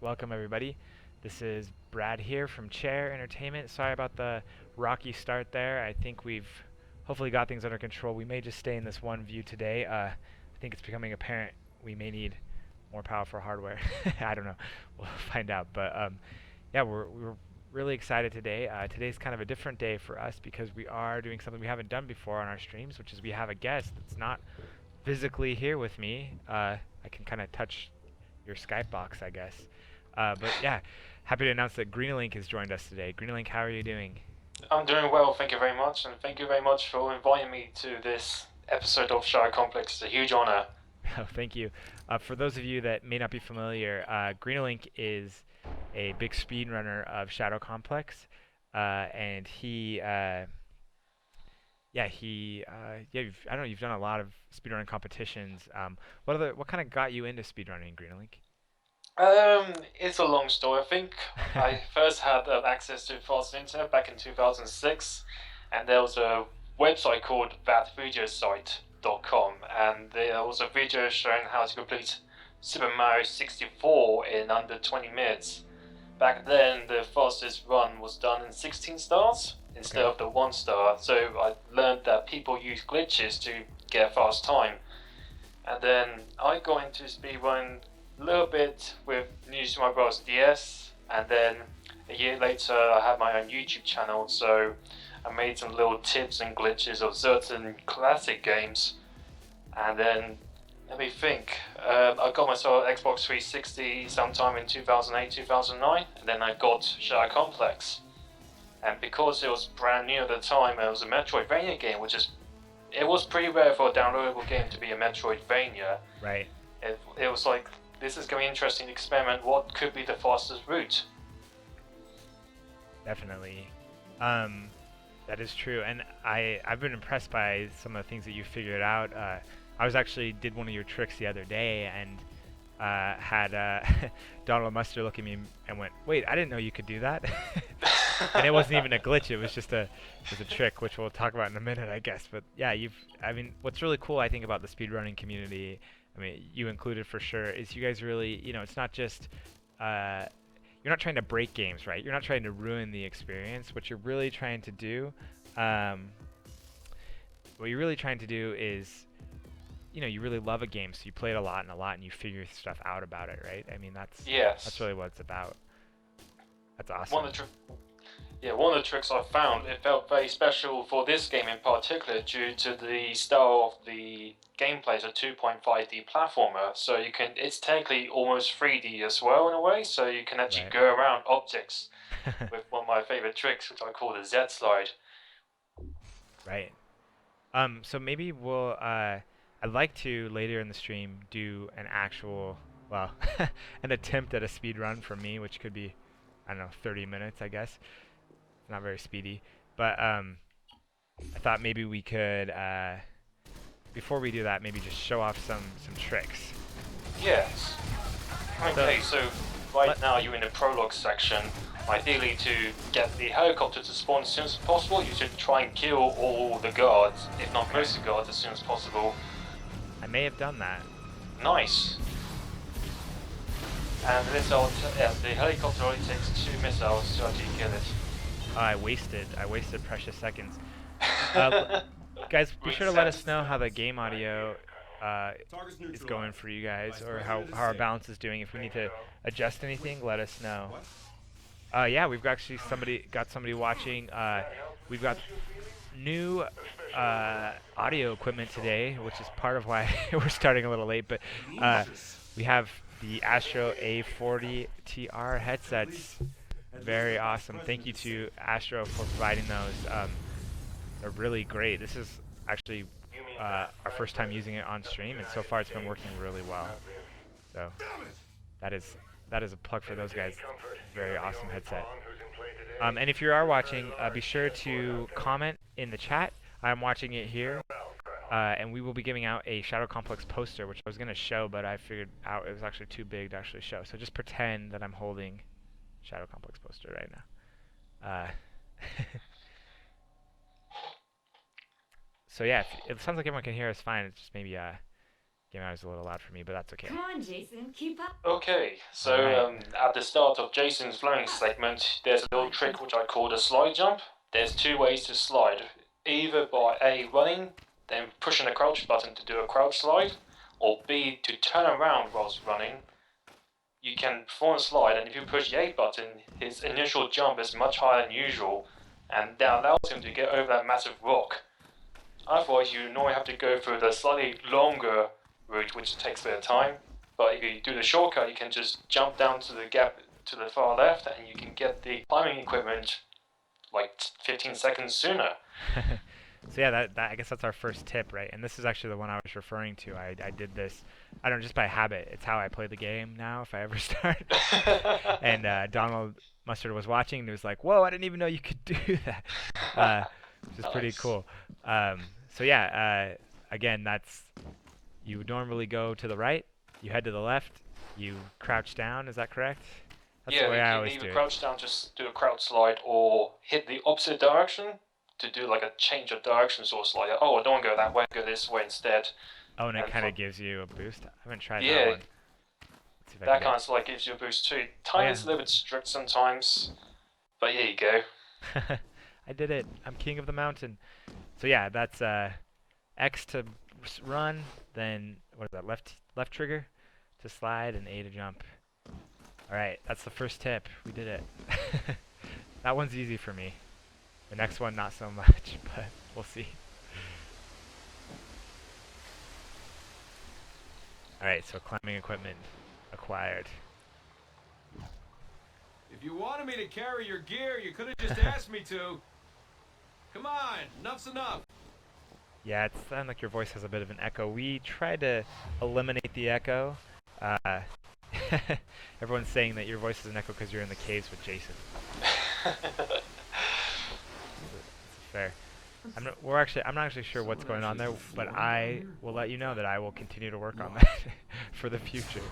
Welcome, everybody. This is Brad here from Chair Entertainment. Sorry about the rocky start there. I think we've hopefully got things under control. We may just stay in this one view today. I think it's becoming apparent we may need more powerful hardware. I don't know. We'll find out. But yeah, we're really excited today. Today's kind of a different day for us because we are doing something we haven't done before on our streams, which is we have a guest that's not physically here with me. I can kind of touch your Skype box, I guess. But yeah, happy to announce that Greenalink has joined us today. Greenalink, how are you doing? I'm doing well, thank you very much, and thank you very much for inviting me to this episode of Shy Complex. It's a huge honor. Oh, thank you. For those of you that may not be familiar, Greenalink is a big speedrunner of Shadow Complex, and I don't know, you've done a lot of speedrunning competitions. What kind of got you into speedrunning, Greenalink? It's a long story. I think I first had access to fast internet back in 2006, and there was a website called thatvideosite.com, and there was a video showing how to complete Super Mario 64 in under 20 minutes. Back then, the fastest run was done in 16 stars instead Okay. of the 1 star, so I learned that people use glitches to get a fast time. And then I got into speedrun a little bit with New Super Mario Bros. DS, and then a year later I had my own YouTube channel, so I made some little tips and glitches of certain classic games. And then let me think. I got myself an Xbox 360 sometime in 2008, 2009, and then I got Shadow Complex. And because it was brand new at the time, it was a Metroidvania game, it was pretty rare for a downloadable game to be a Metroidvania. Right. It was like, this is going to be interesting to experiment what could be the fastest route. Definitely. Um, that is true, and I've been impressed by some of the things that you figured out. I was actually did one of your tricks the other day and had Donald Muster look at me and went, "Wait, I didn't know you could do that." And it wasn't even a glitch; it was a trick, which we'll talk about in a minute, I guess. But yeah, I mean, what's really cool, I think, about the speedrunning community, I mean, you included for sure, is you guys really, it's not just uh, you're not trying to break games, right? You're not trying to ruin the experience. Um, what you're really trying to do is, you really love a game, so you play it a lot and a lot, and you figure stuff out about it, right? I mean, that's Yes. really what it's about. That's One awesome. of the one of the tricks I found, it felt very special for this game in particular due to the style of the gameplay. It's a 2.5D platformer, so it's technically almost 3D as well in a way, so you can actually Right. go around objects with one of my favorite tricks, which I call the Z slide. Right. So maybe I'd like to later in the stream do an actual, well, an attempt at a speed run for me, which could be, I don't know, 30 minutes, I guess. It's not very speedy, but I thought maybe we could, before we do that, maybe just show off some tricks. Yes. So Okay, so right let, now you're in the prologue section. Ideally, to get the helicopter to spawn as soon as possible, you should try and kill all the guards, if not okay, most of the guards, as soon as possible. I may have done that. Nice. And the helicopter only takes 2 missiles to actually kill I wasted precious seconds. it. Guys, be Green sure to let set. us know how the game audio uh, is going for you guys, or how our balance is doing. If we need to adjust anything, let us know. Yeah, we've actually got somebody watching. We've got new audio equipment today, which is part of why we're starting a little late. But uh, we have the Astro A40 TR headsets. Very awesome. Thank you to Astro for providing those. They're really great. This is actually our first time using it on stream, and so far it's been working really well. So that is that is a plug for those guys. Very awesome headset. And if you are watching, be sure to comment in the chat. I'm watching it here, and we will be giving out a Shadow Complex poster, which I was going to show, but I figured out it was actually too big to actually show. So just pretend that I'm holding Shadow Complex poster right now. So yeah, it sounds like everyone can hear us fine. It's just maybe Game out is a little loud for me, but that's okay. Come on, Jason, keep up. Okay, so Alright. at the start of Jason's flowing segment, there's a little trick which I call the slide jump. There's two ways to slide. Either by A, running, then pushing the crouch button to do a crouch slide, or B, to turn around whilst running. You can perform a slide, and if you push the A button, his initial jump is much higher than usual, and that allows him to get over that massive rock. Otherwise, you normally have to go through the slightly longer route, which takes a bit of time. But if you do the shortcut, you can just jump down to the gap to the far left, and you can get the climbing equipment like 15 seconds sooner. So yeah, that I guess that's our first tip, right? And this is actually the one I was referring to. I did this, I don't know, just by habit. It's how I play the game now if I ever start. And Donald Mustard was watching and he was like, "Whoa, I didn't even know you could do that," which is pretty Nice. cool. So yeah, again, that's you would normally go to the right, you head to the left, you crouch down. Is that correct? That's the way I you always can do either it. crouch down, just do a crouch slide, or hit the opposite direction to do like a change of direction sort of slide. Oh, I don't want to go that way, go this way instead. Oh, and it And kind for- of gives you a boost. I haven't tried that Yeah, one. Let's see if I that can kind of slide gives you a boost too. Timing's yeah. a little bit strict sometimes, but here you go. I did it. I'm king of the mountain. So yeah, that's X to run, then what is that? Left trigger to slide, and A to jump. All right, that's the first tip. We did it. That one's easy for me. The next one, not so much, but we'll see. All right, so climbing equipment acquired. If you wanted me to carry your gear, you could have just asked me to. Come on, enough's enough. Yeah, it sounds like your voice has a bit of an echo. We tried to eliminate the echo. Everyone's saying that your voice is an echo because you're in the caves with Jason. That's fair. I'm not actually sure what's going on there, but I will let you know that I will continue to work on that for the future.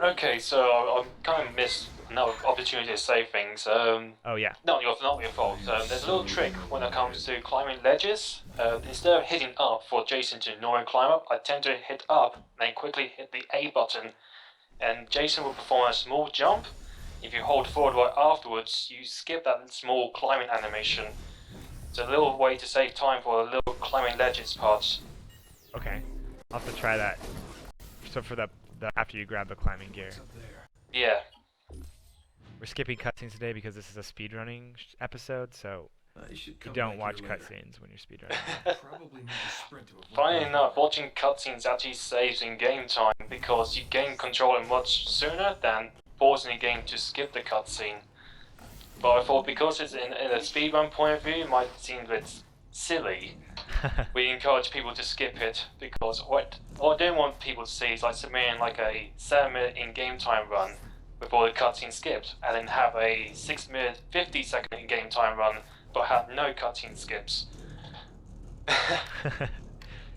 Okay, so I kind of missed another opportunity to say things. Oh yeah. Not your fault. There's a little trick when it comes to climbing ledges. Instead of hitting up for Jason to normally climb up, I tend to hit up and then quickly hit the A button, and Jason will perform a small jump. If you hold forward right afterwards, you skip that small climbing animation. It's a little way to save time for the little climbing ledges parts. Okay. I'll have to try that. So for the after you grab the climbing gear. Yeah. We're skipping cutscenes today because this is a speedrunning episode, so you don't watch cutscenes when you're speedrunning. Funny enough, watching cutscenes actually saves in game time because you gain control much sooner than pausing the game to skip the cutscene. But I thought because it's in a speedrun point of view, it might seem a bit silly. We encourage people to skip it because what I don't want people to see is like submitting like a 7-minute in-game time run before the cutscene skips, and then have a 6-minute 50-second in-game time run but have no cutscene skips.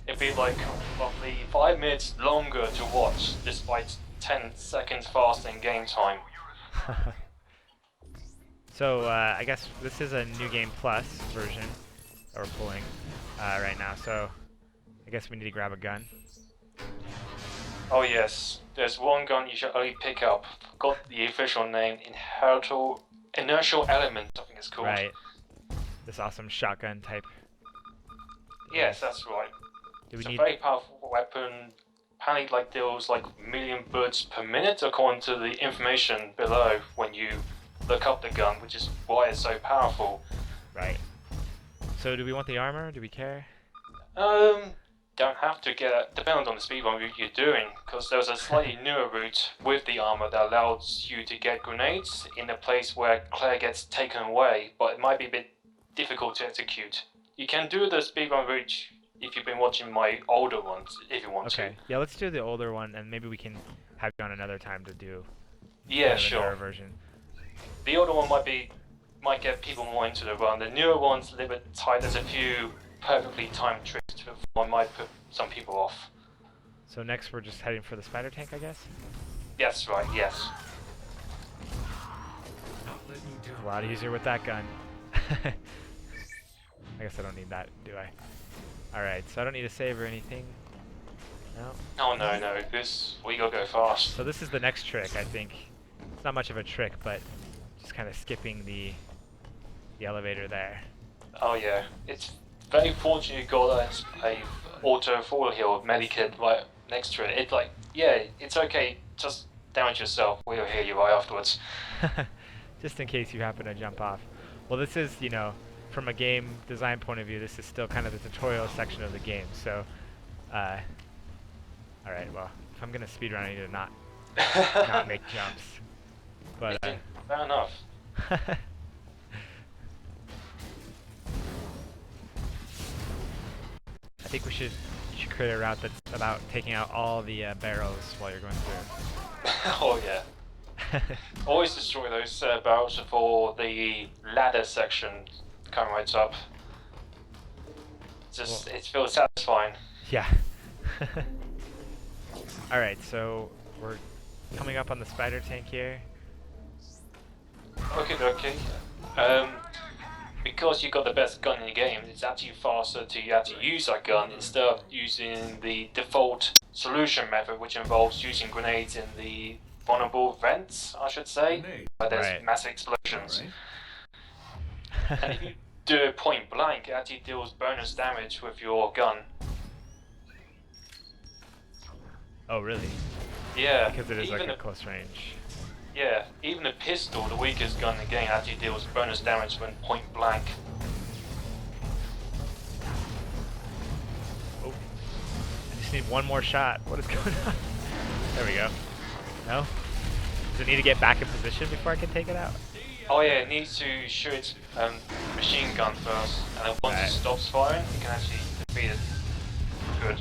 It'd be like roughly 5 minutes longer to watch despite 10 seconds faster in game time. So I guess this is a New Game Plus version that we're pulling right now, so I guess we need to grab a gun. Oh yes, there's one gun you should only pick up. Forgot the official name, Inertial Element, I think it's called. Right. This awesome shotgun type. Yes, that's right. It's a very powerful weapon. Apparently like deals like a million bullets per minute according to the information below when you look up the gun, which is why it's so powerful. Right. So do we want the armor? Do we care? Don't have to get depending on the speedrun route you're doing, because there's a slightly newer route with the armor that allows you to get grenades in a place where Claire gets taken away, but it might be a bit difficult to execute. You can do the speedrun route if you've been watching my older ones, if you want to. Okay. Yeah, let's do the older one, and maybe we can have you on another time to do Yeah, the sure. newer version. The older one might get people more into the run. The newer one's a little bit tight. There's a few perfectly timed tricks that might put some people off. So next we're just heading for the spider tank, I guess? Yes, right, yes. It's a lot easier with that gun. I guess I don't need that, do I? Alright, so I don't need to save or anything. No. Oh no, this we gotta go fast. So this is the next trick, I think. It's not much of a trick, but just kind of skipping the elevator there. Oh yeah, it's very fortunate you got a auto full heal medikit right next to it. It's like, yeah, it's okay, just damage yourself. We'll heal you right afterwards. Just in case you happen to jump off. Well, this is, you know, from a game design point of view, this is still kind of the tutorial section of the game. So, all right. Well, if I'm gonna speedrun, I need to not make jumps. But fair enough. I think you should create a route that's about taking out all the barrels while you're going through. Oh yeah. Always destroy those barrels before the ladder section come right up. Just it feels satisfying. Yeah. All right, so we're coming up on the spider tank here. Okay. Because you got the best gun in the game, it's actually faster to actually use that gun instead of using the default solution method, which involves using grenades in the vulnerable vents, I should say, where there's massive explosions. And if you do it point blank, it actually deals bonus damage with your gun. Oh, really? Yeah. Because it is like a close range. Yeah, even a pistol, the weakest gun in the game, actually deals bonus damage when point blank. Oh, I just need one more shot. What is going on? There we go. No? Does it need to get back in position before I can take it out? Oh yeah, it needs to shoot its machine gun first, and then once it stops firing, you can actually defeat it. Good.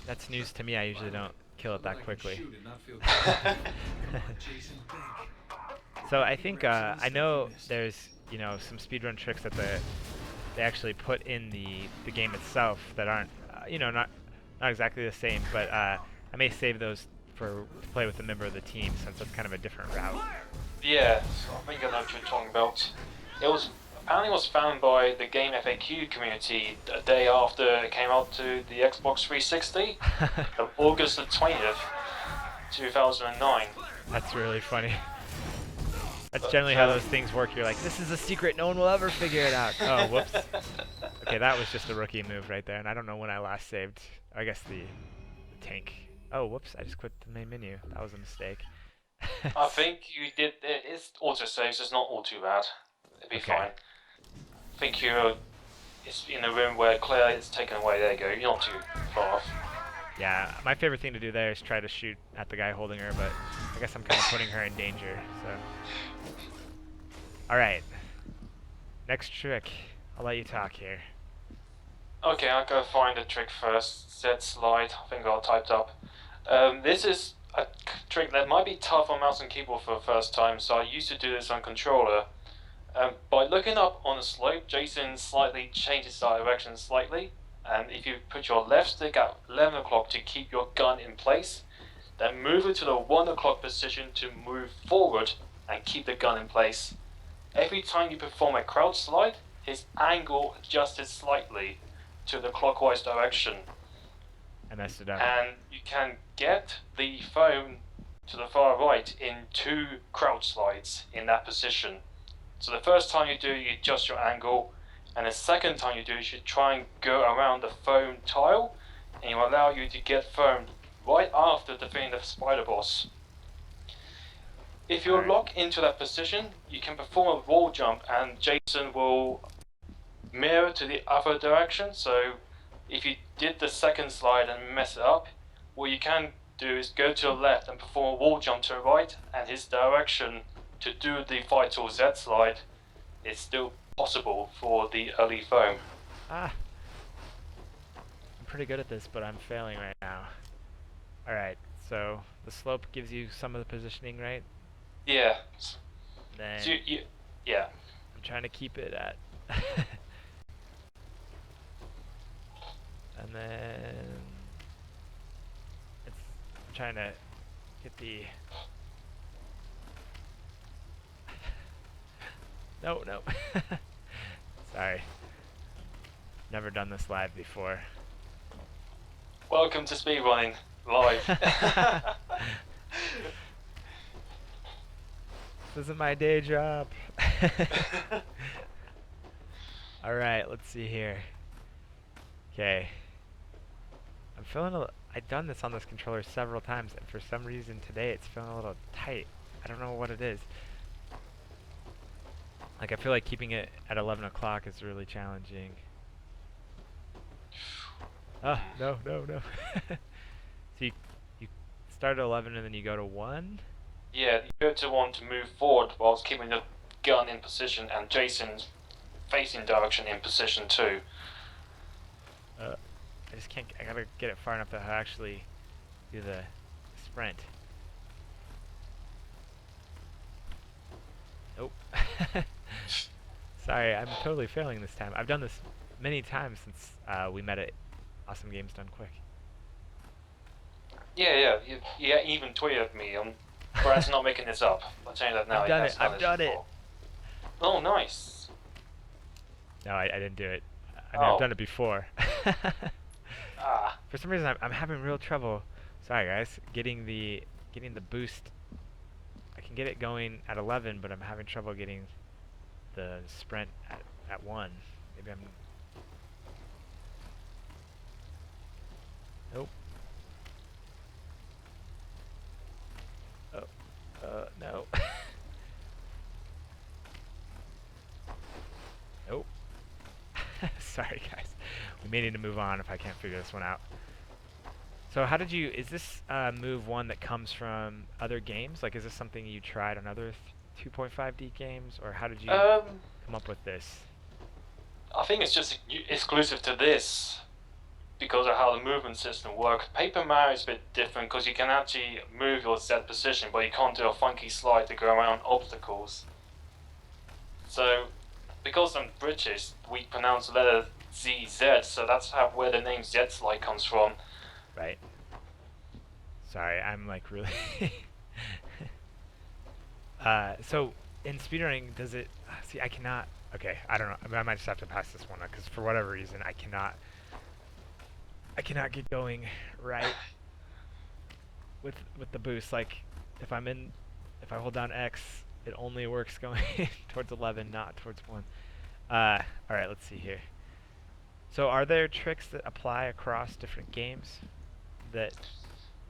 That's news to me. I usually don't kill it that quickly. So I think I know there's, you know, some speedrun tricks that they actually put in the game itself that aren't you know, not exactly the same, but I may save those to play with a member of the team, since it's kind of a different route. Yeah, so I think I know what you're talking about. Apparently it was found by the game FAQ community a day after it came out to the Xbox 360, on August the 20th, 2009. That's really funny. That's generally how those things work. You're like, this is a secret, no one will ever figure it out. Oh, whoops. Okay, that was just a rookie move right there, and I don't know when I last saved, I guess the tank. Oh, whoops, I just quit the main menu. That was a mistake. I think you did, it's auto-saves, it's not all too bad. It'd be fine. I think it's in a room where Claire is taken away, there you go, you're not too far off. Yeah, my favorite thing to do there is try to shoot at the guy holding her, but I guess I'm kind of putting her in danger, so. Alright. Next trick. I'll let you talk here. Okay, I'll go find the trick first. Z slide, I think I got typed up. This is a trick that might be tough on mouse and keyboard for the first time, so I used to do this on controller. By looking up on the slope, Jason slightly changes direction slightly, and if you put your left stick at 11 o'clock to keep your gun in place, then move it to the 1 o'clock position to move forward and keep the gun in place. Every time you perform a crouch slide, his angle adjusted slightly to the clockwise direction. I messed it up. And you can get the phone to the far right in 2 crouch slides in that position. So the first time you do, you adjust your angle, and the second time you do, you should try and go around the foam tile, and it will allow you to get foamed right after defeating the spider boss. If you lock into that position, you can perform a wall jump, and Jason will mirror to the other direction. So if you did the second slide and mess it up, what you can do is go to the left and perform a wall jump to the right, and his direction to do the Vital Z slide is still possible for the early foam. I'm pretty good at this, but I'm failing right now. Alright, so the slope gives you some of the positioning, right? Yeah. Then So yeah. I'm trying to keep it at and then I'm trying to get the no. Sorry. Never done this live before. Welcome to Speedrunning Live. This isn't my day job. All right, let's see here. Okay. I'm feeling I've done this on this controller several times, and for some reason today it's feeling a little tight. I don't know what it is. Like, I feel like keeping it at 11 o'clock is really challenging. Oh, no. So you start at 11 and then you go to 1? Yeah, you go to 1 to move forward whilst keeping the gun in position and Jason's facing direction in position too. I just can't, I gotta get it far enough that I actually do the sprint. Nope. Sorry, I'm totally failing this time. I've done this many times since we met at Awesome Games Done Quick. Yeah, you even tweeted me. Brad's not making this up. I'll tell you that now. I've done it. Oh, nice. No, I didn't do it. I mean, I've done it before. Ah. For some reason, I'm having real trouble. Sorry, guys. Getting the boost. I can get it going at 11, but I'm having trouble getting the sprint at 1. Maybe I'm. Nope. Oh. No. Nope. Sorry, guys. We may need to move on if I can't figure this one out. So how did you, is this move one that comes from other games? Like, is this something you tried on other 2.5D games, or how did you come up with this? I think it's just exclusive to this because of how the movement system works. Paper Mario is a bit different because you can actually move your Z position, but you can't do a funky slide to go around obstacles. So, because I'm British, we pronounce the letter ZZ, so that's where the name Z Slide comes from. Right. Sorry, I'm like really. So in speedrunning, does it? See, I cannot. Okay, I don't know. I might just have to pass this one up because for whatever reason, I cannot get going right with the boost. Like, if I hold down X, it only works going towards 11, not towards 1. All right, let's see here. So are there tricks that apply across different games that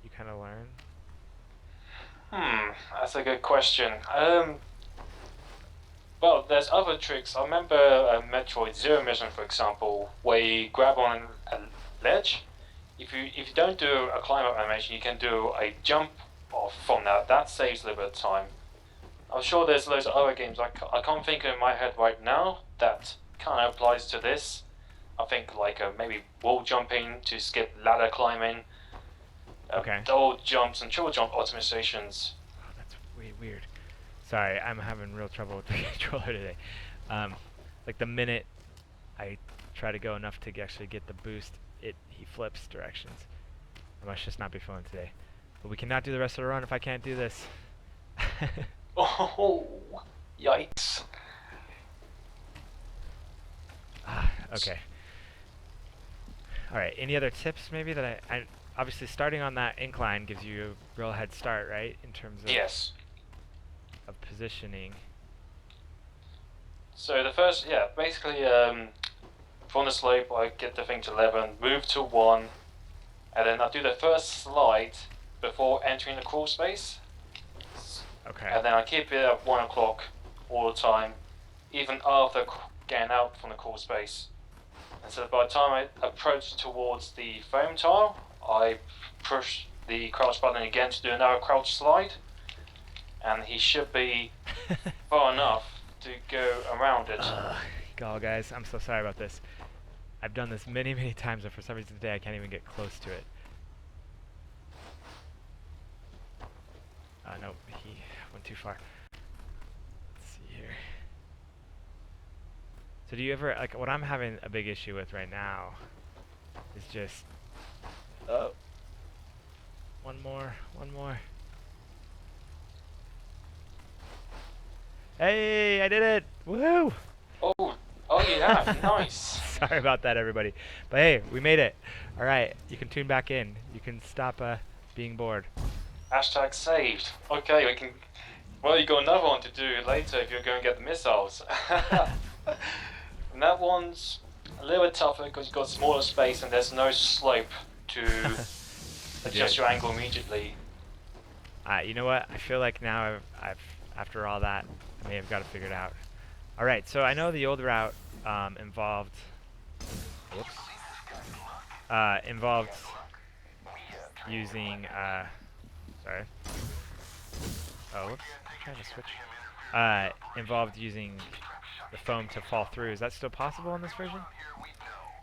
you kind of learn? That's a good question. Well, there's other tricks. I remember Metroid Zero Mission, for example, where you grab on a ledge. If you don't do a climb up animation, you can do a jump off from that. That saves a little bit of time. I'm sure there's loads of other games. I can't think in my head right now that kind of applies to this. I think like maybe wall jumping to skip ladder climbing. Okay. Double jumps and triple jump optimizations. Oh, that's weird. Sorry, I'm having real trouble with the controller today. Like the minute I try to go enough to actually get the boost, he flips directions. I must just not be feeling today. But we cannot do the rest of the run if I can't do this. Oh, yikes. Okay. Alright, any other tips maybe that I obviously starting on that incline gives you a real head start, right? In terms of of positioning. So the first, basically from the slope I get the thing to 11, move to 1, and then I do the first slide before entering the crawl space. Okay. And then I keep it at 1 o'clock all the time, even after getting out from the crawl space. And so by the time I approach towards the foam tile, I push the crouch button again to do another crouch slide, and he should be far enough to go around it. God, guys, I'm so sorry about this. I've done this many times, but for some reason today I can't even get close to it. No, he went too far. Let's see here. So do you ever, like, what I'm having a big issue with right now is just, one more. Hey, I did it! Woohoo! Oh you have. Nice. Sorry about that, everybody. But hey, we made it. All right, you can tune back in. You can stop being bored. Hashtag saved. Okay, we can. Well, you got another one to do later if you're going to get the missiles. And that one's a little bit tougher because you've got smaller space and there's no slope to adjust your angle immediately. You know what? I feel like now I've after all that, I may have got it figured out. All right, so I know the old route involved. Whoops. Involved using. Sorry. Oh, whoops. I'm trying to switch. Involved using the foam to fall through. Is that still possible in this version?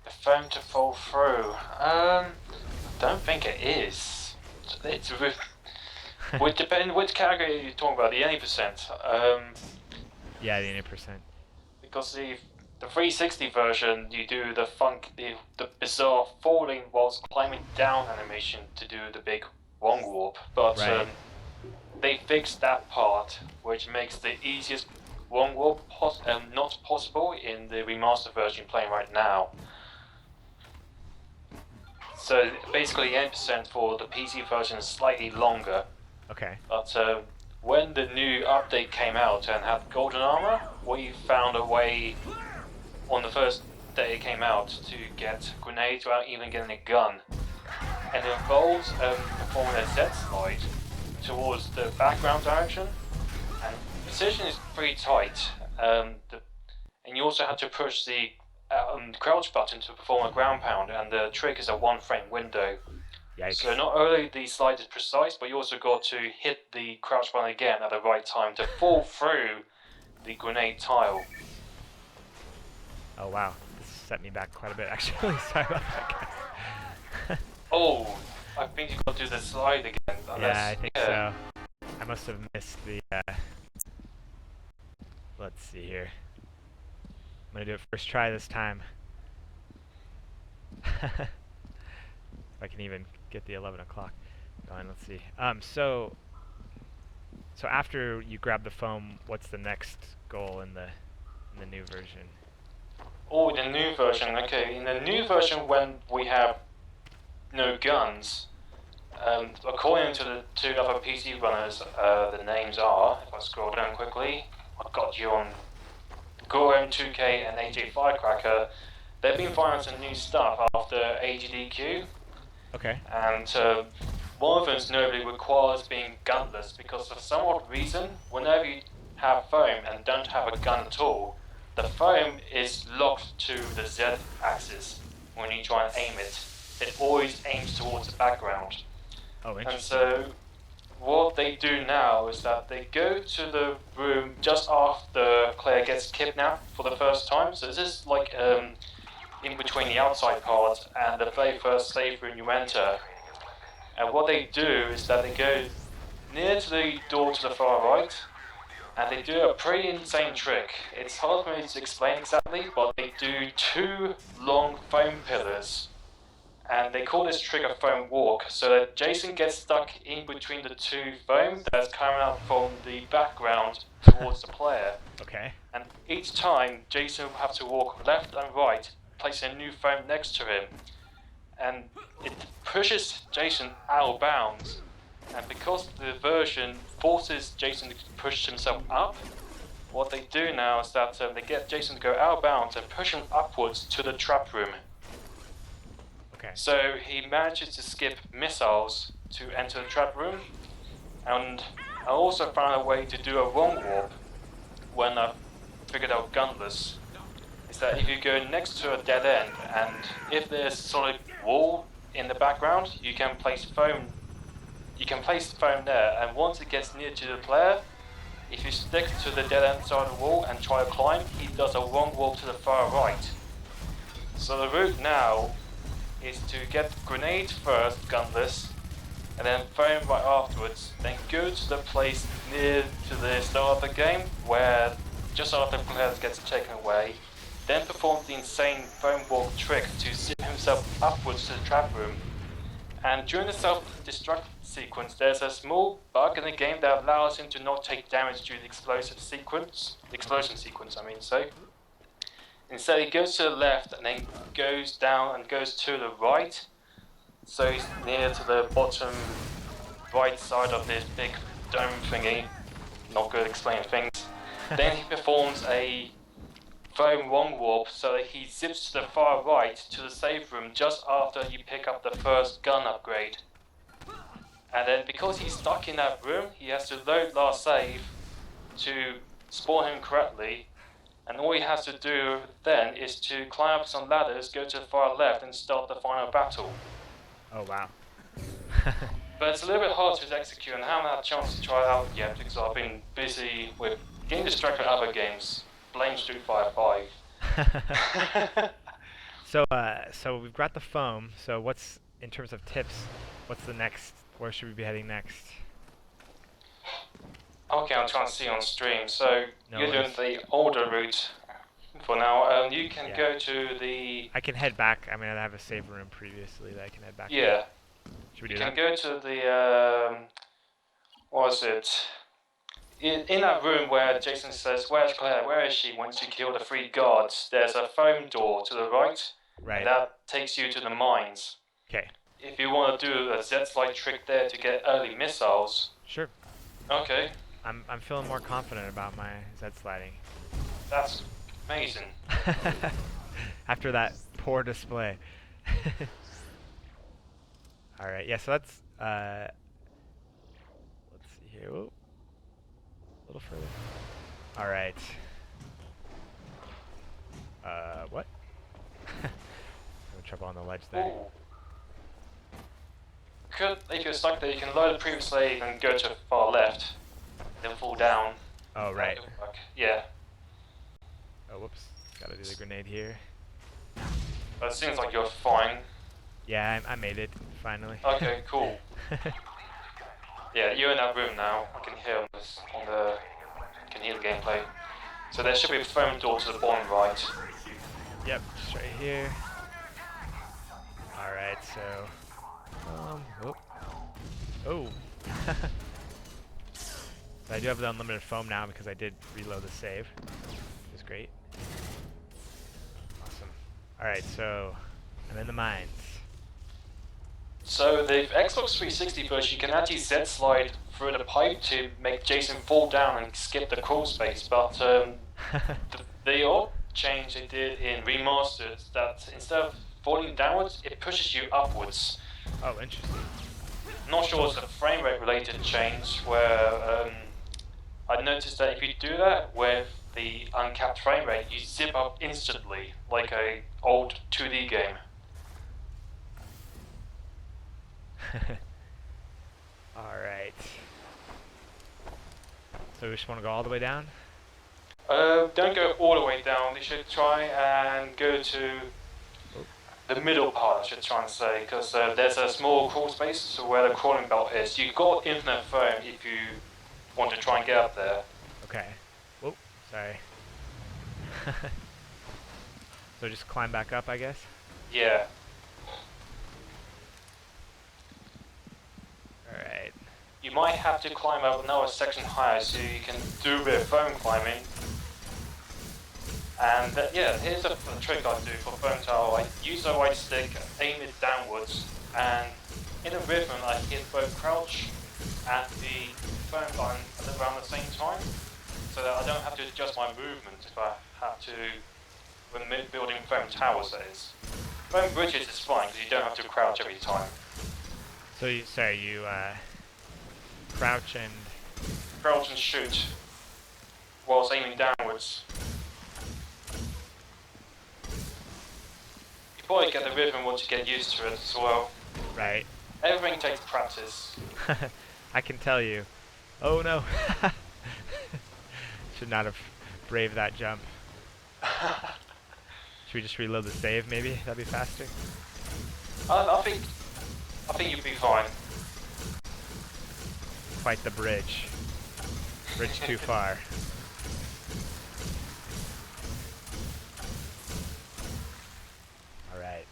The foam to fall through. Don't think it is. It's would depend which category you're talking about. The 80%. Yeah, the 80%. Because the 360 version, you do the bizarre falling whilst climbing down animation to do the big wrong warp. But Right. they fixed that part, which makes the easiest wrong warp not possible in the remastered version playing right now. So basically 80% for the PC version is slightly longer. Okay. But when the new update came out and had golden armor, we found a way on the first day it came out to get grenades without even getting a gun. And it involves performing a Z slide towards the background direction. And the position is pretty tight. And you also have to push the crouch button to perform a ground pound, and the trick is a 1-frame window. Yikes. So not only the slide is precise, but you also got to hit the crouch button again at the right time to fall through the grenade tile. Oh wow, this set me back quite a bit actually. Sorry about that, guys. Oh, I think you got to do the slide again. Yeah, I think so. I must have missed the. Let's see here. I'm gonna do it first try this time. If I can even get the 11 o'clock going. Let's see. So after you grab the foam, what's the next goal in the new version? Oh, the new version. Okay, in the new version, when we have no guns, according to the two other PC runners, the names are, if I scroll down quickly, I've got you on GoM2K and AJ Firecracker. They've been finding some new stuff after AGDQ. Okay. And one of them notably requires being gunless, because for some odd reason, whenever you have foam and don't have a gun at all, the foam is locked to the Z axis when you try and aim it. It always aims towards the background. Oh, And interesting. so what they do now is that they go to the room just after Claire gets kidnapped for the first time. So this is like in between the outside part and the very first safe room you enter. And what they do is that they go near to the door to the far right, and they do a pretty insane trick. It's hard for me to explain exactly, but they do 2 long foam pillars, and they call this trick a foam walk, so that Jason gets stuck in between the 2 foam that's coming out from the background towards the player. Okay. And each time, Jason will have to walk left and right, placing a new foam next to him. And it pushes Jason out of bounds. And because the version forces Jason to push himself up, what they do now is that they get Jason to go out of bounds and push him upwards to the trap room. Okay. So he manages to skip missiles to enter the trap room. And I also found a way to do a wrong warp when I figured out Gunless. Is that if you go next to a dead end, and if there's a solid wall in the background, you can place foam. You can place the foam there, and once it gets near to the player, if you stick to the dead end side of the wall and try to climb, he does a wrong wall to the far right. So the route now is to get grenade first, gunless, and then foam right afterwards, then go to the place near to the start of the game, where just after the player gets taken away, then perform the insane foam walk trick to zip himself upwards to the trap room. And during the self-destruct sequence, there's a small bug in the game that allows him to not take damage during the explosion sequence, I mean. instead he goes to the left and then goes down and goes to the right. So he's near to the bottom right side of this big dome thingy. Not good at explaining things. Then he performs a foam wrong warp so that he zips to the far right to the save room just after you pick up the first gun upgrade. And then because he's stuck in that room, he has to load last save to spawn him correctly. And all he has to do then is to climb up some ladders, go to the far left and start the final battle. Oh wow. But it's a little bit hard to execute and I haven't had a chance to try it out yet because I've been busy with getting distracted with other games. Blame Street Fighter 5. So we've got the foam. So what's, in terms of tips, what's the next, where should we be heading next? Okay, I'm trying to see on stream. So No you're worries. doing the older route for now. You can Yeah. go to the... I can head back. I mean, I have a save room previously that I can head back to. Yeah. Should we do You that? can go to the... what is it? In that room where Jason says, "Where's Claire? Where is she?" Once you kill the 3 guards, there's a foam door to the right. Right. And that takes you to the mines. Okay. If you want to do a Z-slide trick there to get early missiles, Sure. okay, I'm feeling more confident about my Z sliding. that's amazing. After that poor display. All right. Yeah. So that's. Let's see here. Whoa. A little further. All right. What? Having trouble on the ledge there. Ooh. If you're stuck there, you can load the previous save and go to far left, then fall down. Oh right. That'll work. Yeah, Oh whoops. Gotta do the grenade here. but it seems like you're fine. Yeah, I made it finally. Okay, cool. Yeah, you're in that room now. I can hear can hear the gameplay. So there should be a foam door to the bottom right. Yep, just right here. All right, so. Oh. Oh. So I do have the unlimited foam now because I did reload the save, which is great. Awesome. All right, so I'm in the mines. So the Xbox 360 version, you can actually Z-slide through the pipe to make Jason fall down and skip the crawl space, but the odd change they did in remastered is that instead of falling downwards, it pushes you upwards. Oh, interesting. Not sure it's a frame rate related change where I noticed that if you do that with the uncapped frame rate, you zip up instantly like a old 2D game. Alright. So we just want to go all the way down? Don't go all the way down. You should try and go to the middle part, I should try and say, because there's a small crawl space where the crawling belt is. You've got infinite foam if you want to try and get up there. Okay. Whoa, sorry. So just climb back up, I guess? Yeah. Alright. You might have to climb up another section higher so you can do a bit of foam climbing. And yeah, here's a trick I do for foam tower. I use the right stick, aim it downwards, and in a rhythm I hit both crouch and the foam button around the same time, so that I don't have to adjust my movement if I have to when building foam towers, that is. Foam bridges is fine because you don't have to crouch every time. So you, sorry, you crouch and... Crouch and shoot whilst aiming downwards. You probably get the rhythm once you get used to it as well. Right. Everything takes practice. I can tell you. Oh no. Should not have braved that jump. Should we just reload the save maybe? That'd be faster. I think you'll be fine. Fight the bridge. Bridge too far. Alright.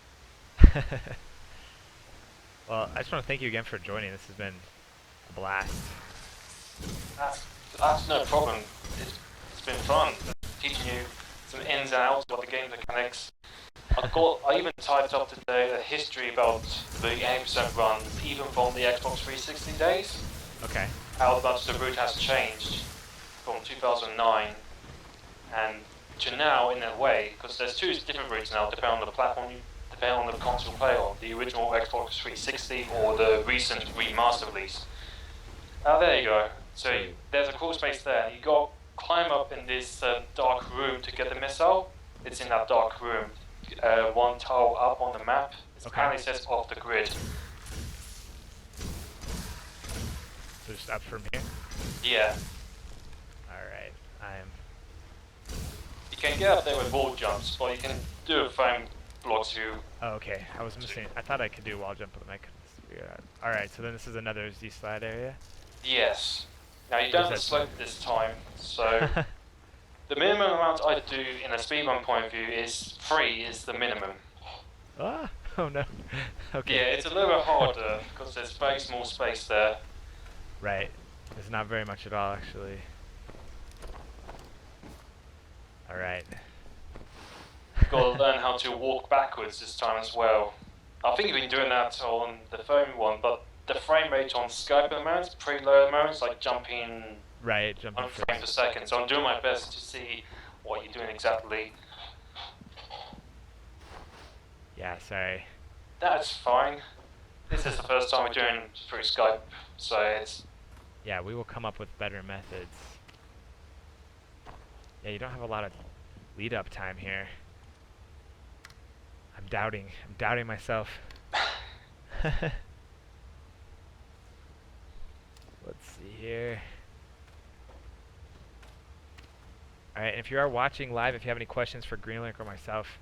Well, I just want to thank you again for joining. This has been a blast. That's no problem. It's been fun teaching you some ins and outs about the game mechanics. I even typed up today a history about the 80% runs, even from the Xbox 360 days. Okay. How much the route has changed from 2009 and to now in a way, because there's two different routes now, depending on the platform, depending on the console you play on, the original Xbox 360 or the recent remaster release. There you go. So there's a crawl space there. You got to climb up in this dark room to get the missile. It's in that dark room. One tile up on the map. It apparently says off the grid. So just up from here? Yeah. Alright, You can get up there with wall jumps, but you can do a frame block too. Oh, okay. I was missing. I thought I could do wall jump, but I couldn't figure it out. Alright, so then this is another Z-slide area? Yes. Now you don't have to slope this time, so the minimum amount I do in a speedrun point of view is 3 is the minimum. Ah! Oh no. Okay. Yeah, it's a little bit harder because there's very small space there. Right. There's not very much at all, actually. Alright. You've got to learn how to walk backwards this time as well. I think you've been doing that on the phone one, but the frame rate on Skype at the moment is pretty low at the moment. It's like jumping jumping 1 frame per second. So I'm doing my best to see what you're doing exactly. Yeah, sorry. That's fine. This is the first time we're doing through Skype, so it's... Yeah, we will come up with better methods. Yeah, you don't have a lot of lead-up time here. I'm doubting myself. Let's see here. Alright, and if you are watching live, if you have any questions for Greenalink or myself,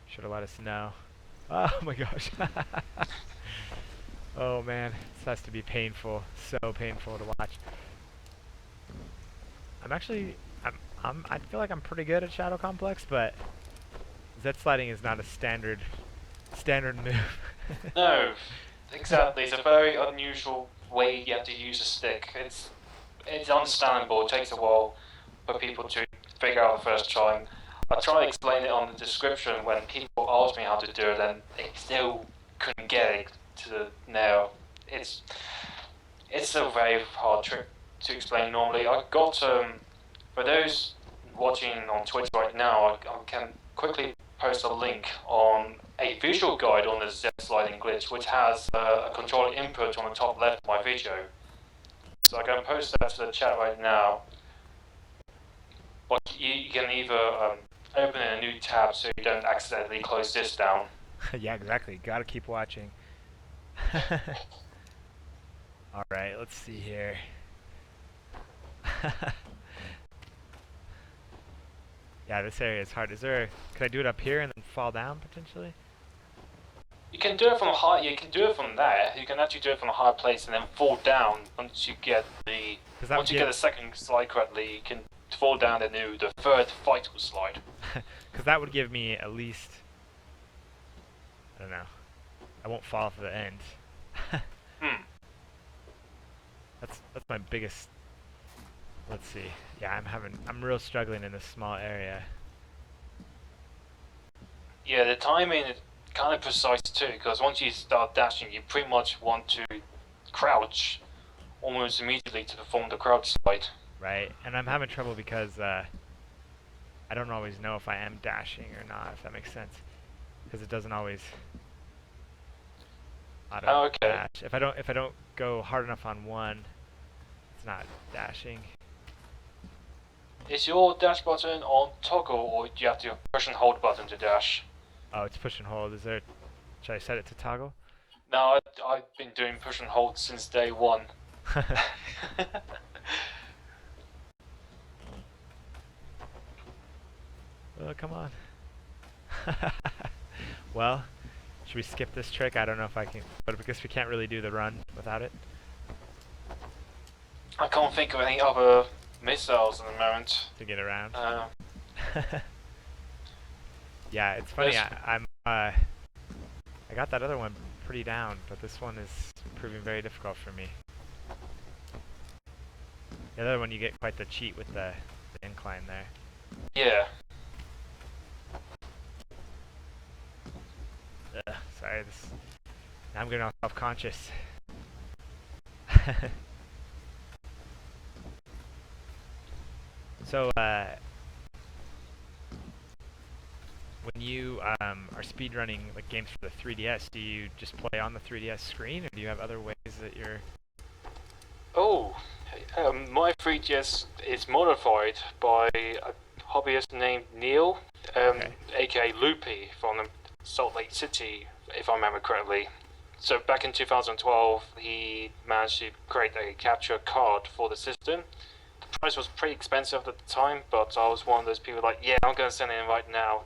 sure to let us know. Oh my gosh. Oh man, this has to be painful. So painful to watch. I feel like I'm pretty good at Shadow Complex, but Z-sliding is not a standard move. No, exactly. It's a very unusual way you have to use a stick. It's understandable. It takes a while for people to figure out the first time. I try to explain it on the description when people ask me how to do it, and they still couldn't get it to the nail. It's a very hard trick to explain normally. I got for those watching on Twitch right now, I can quickly post a link on a visual guide on the Z-sliding glitch, which has a controller input on the top left of my video. So I can post that to the chat right now. But you can either open in a new tab so you don't accidentally close this down. Yeah, exactly. Gotta keep watching. Alright, let's see here. Yeah, this area is hard. Could I do it up here and then fall down potentially? You can do it from high. You can do it from there. You can actually do it from a high place and then fall down once you get the. Once you get the second slide correctly, you can fall down and do the third vital slide. Because that would give me at least. I don't know. I won't fall off the end. That's my biggest. Let's see. Yeah, I'm real struggling in this small area. Yeah, the timing is kind of precise too, because once you start dashing, you pretty much want to crouch almost immediately to perform the crouch slide. Right, and I'm having trouble because I don't always know if I am dashing or not, if that makes sense. Because it doesn't always auto dash. If I don't go hard enough on one, it's not dashing. Is your dash button on toggle, or do you have to push and hold button to dash? Oh, it's push and hold. Should I set it to toggle? No, I've been doing push and hold since day one. Oh, come on. Well, should we skip this trick? I don't know if I can, but because we can't really do the run without it. I can't think of any other missiles at the moment. To get around. Yeah, it's funny. I got that other one pretty down, but this one is proving very difficult for me. The other one you get quite the cheat with the incline there. Yeah. Sorry, now I'm getting all self-conscious. So, when you are speedrunning like games for the 3DS, do you just play on the 3DS screen, or do you have other ways that you're... Oh, my 3DS is modified by a hobbyist named Neil, aka Loopy from Salt Lake City, if I remember correctly. So back in 2012, he managed to create a capture card for the system. The price was pretty expensive at the time, but I was one of those people like, yeah, I'm going to send it in right now,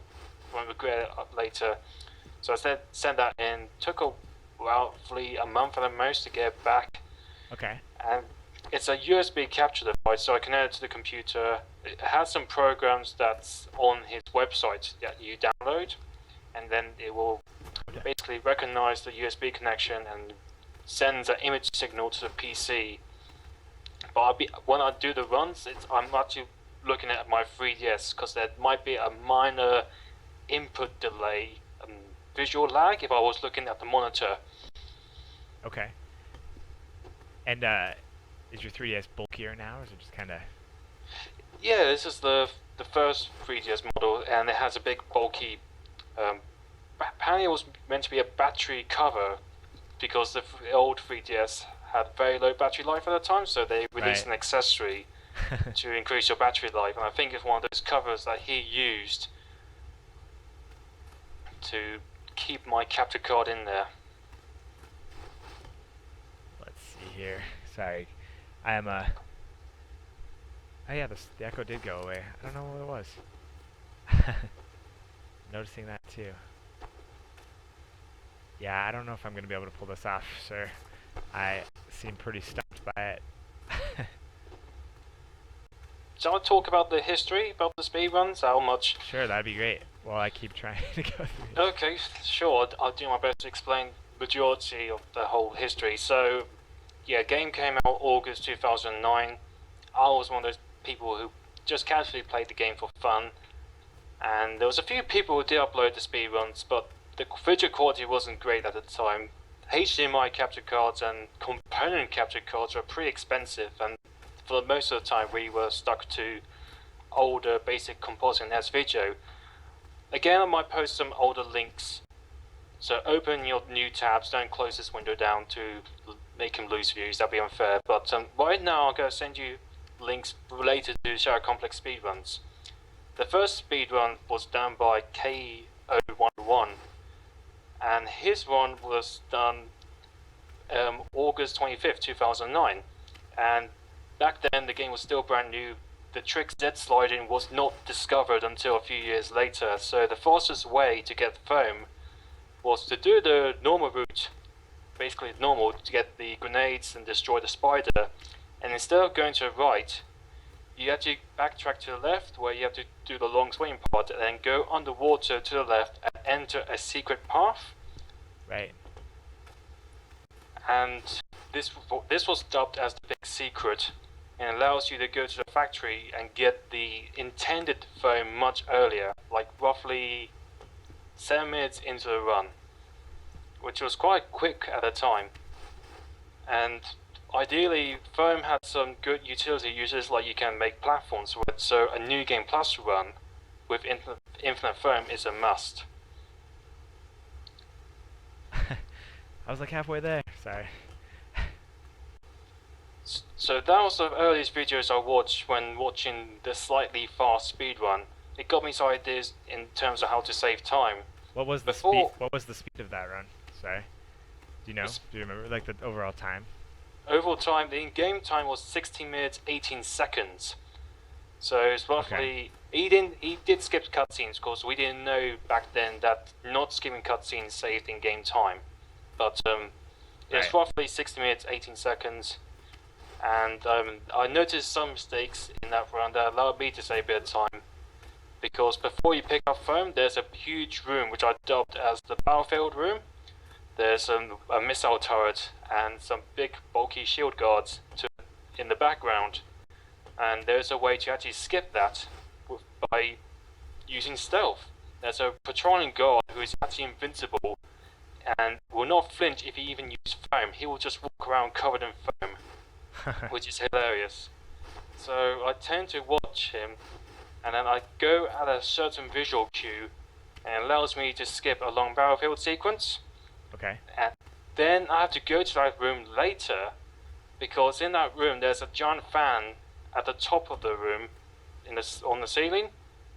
won't regret it later. So I sent that in, took roughly a month at the most to get it back. Okay. And it's a USB capture device, so I connect it to the computer. It has some programs that's on his website that you download, and then it will basically recognize the USB connection and sends an image signal to the PC. But when I do the runs, I'm actually looking at my 3DS because there might be a minor input delay, visual lag if I was looking at the monitor. Okay. And is your 3DS bulkier now, or is it just kind of... Yeah, this is the first 3DS model, and it has a big bulky... apparently it was meant to be a battery cover, because the old 3DS had very low battery life at the time, so they released an accessory to increase your battery life, and I think it's one of those covers that he used to keep my capture card in there. Let's see here. Sorry. I am oh yeah, the echo did go away. I don't know what it was. Noticing that too. Yeah, I don't know if I'm going to be able to pull this off, sir. I seem pretty stumped by it. Shall I talk about the history, about the speedruns? How much? Sure, that'd be great. Well, I keep trying to go through it. Okay, sure. I'll do my best to explain majority of the whole history. So, yeah, game came out August 2009. I was one of those people who just casually played the game for fun. And there was a few people who did upload the speedruns, but the video quality wasn't great at the time. HDMI capture cards and component capture cards are pretty expensive, and for most of the time we were stuck to older basic compositing and S-video. Again, I might post some older links, so open your new tabs, don't close this window down to make him lose views, that'd be unfair, but right now I'm going to send you links related to Shadow Complex speedruns. The first speedrun was done by K011, and his one was done August 25th, 2009, and back then the game was still brand new. The trick Z sliding was not discovered until a few years later, so the fastest way to get foam was to do the normal route, basically normal, to get the grenades and destroy the spider, and instead of going to the right, you have to backtrack to the left, where you have to do the long swing part, and then go underwater to the left and enter a secret path. Right. And this was dubbed as the big secret, and allows you to go to the factory and get the intended foam much earlier, like roughly 7 minutes into the run, which was quite quick at the time. And ideally, foam had some good utility uses, like you can make platforms with it, so a New Game Plus run with infinite foam is a must. I was like halfway there, sorry. So that was the earliest videos I watched when watching the slightly fast speedrun. It got me some ideas in terms of how to save time. What was the speed? What was the speed of that run? Sorry. Do you know? Do you remember, like, the overall time? Overall time, the in-game time was 16 minutes 18 seconds. So it's roughly. Okay. He did skip cutscenes, of course. We didn't know back then that not skipping cutscenes saved in-game time. But it's roughly 60 minutes 18 seconds. And I noticed some mistakes in that run that allowed me to save a bit of time, because before you pick up foam, there's a huge room which I dubbed as the battlefield room. There's a missile turret and some big bulky shield guards in the background, and there's a way to actually skip that by using stealth. There's a patrolling guard who is actually invincible, and will not flinch if he even uses foam. He will just walk around covered in foam, which is hilarious. So I tend to watch him, and then I go at a certain visual cue, and it allows me to skip a long battlefield sequence. Okay. And then I have to go to that room later, because in that room there's a giant fan at the top of the room, on the ceiling,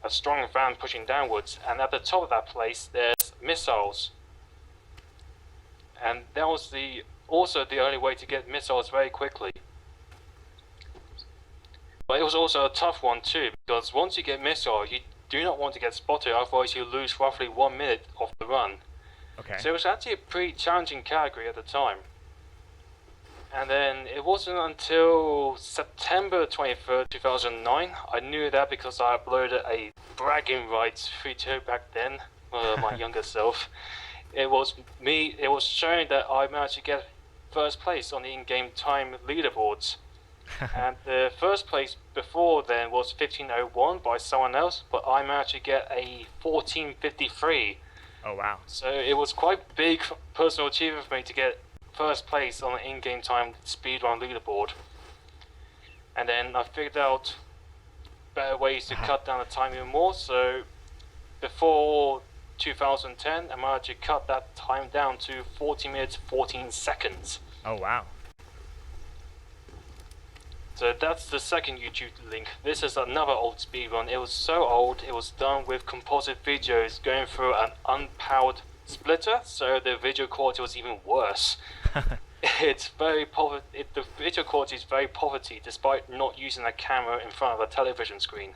a strong fan pushing downwards, and at the top of that place there's missiles. And that was also the only way to get missiles very quickly. But it was also a tough one too, because once you get missiles, you do not want to get spotted, otherwise you lose roughly 1 minute of the run. Okay. So it was actually a pretty challenging category at the time. And then it wasn't until September 23rd, 2009, I knew that because I uploaded a bragging rights video back then, my younger self. It was showing that I managed to get first place on the in-game time leaderboards. And the first place before then was 15:01 by someone else, but I managed to get a 14:53. Oh wow. So it was quite big personal achievement for me to get first place on the in-game time speedrun leaderboard. And then I figured out better ways to cut down the time even more, so before 2010 I managed to cut that time down to 40 minutes 14 seconds. Oh wow. So that's the second YouTube link. This is another old speedrun. It was so old, it was done with composite videos going through an unpowered splitter, so the video quality was even worse. It's very the video quality is very poverty, despite not using a camera in front of a television screen.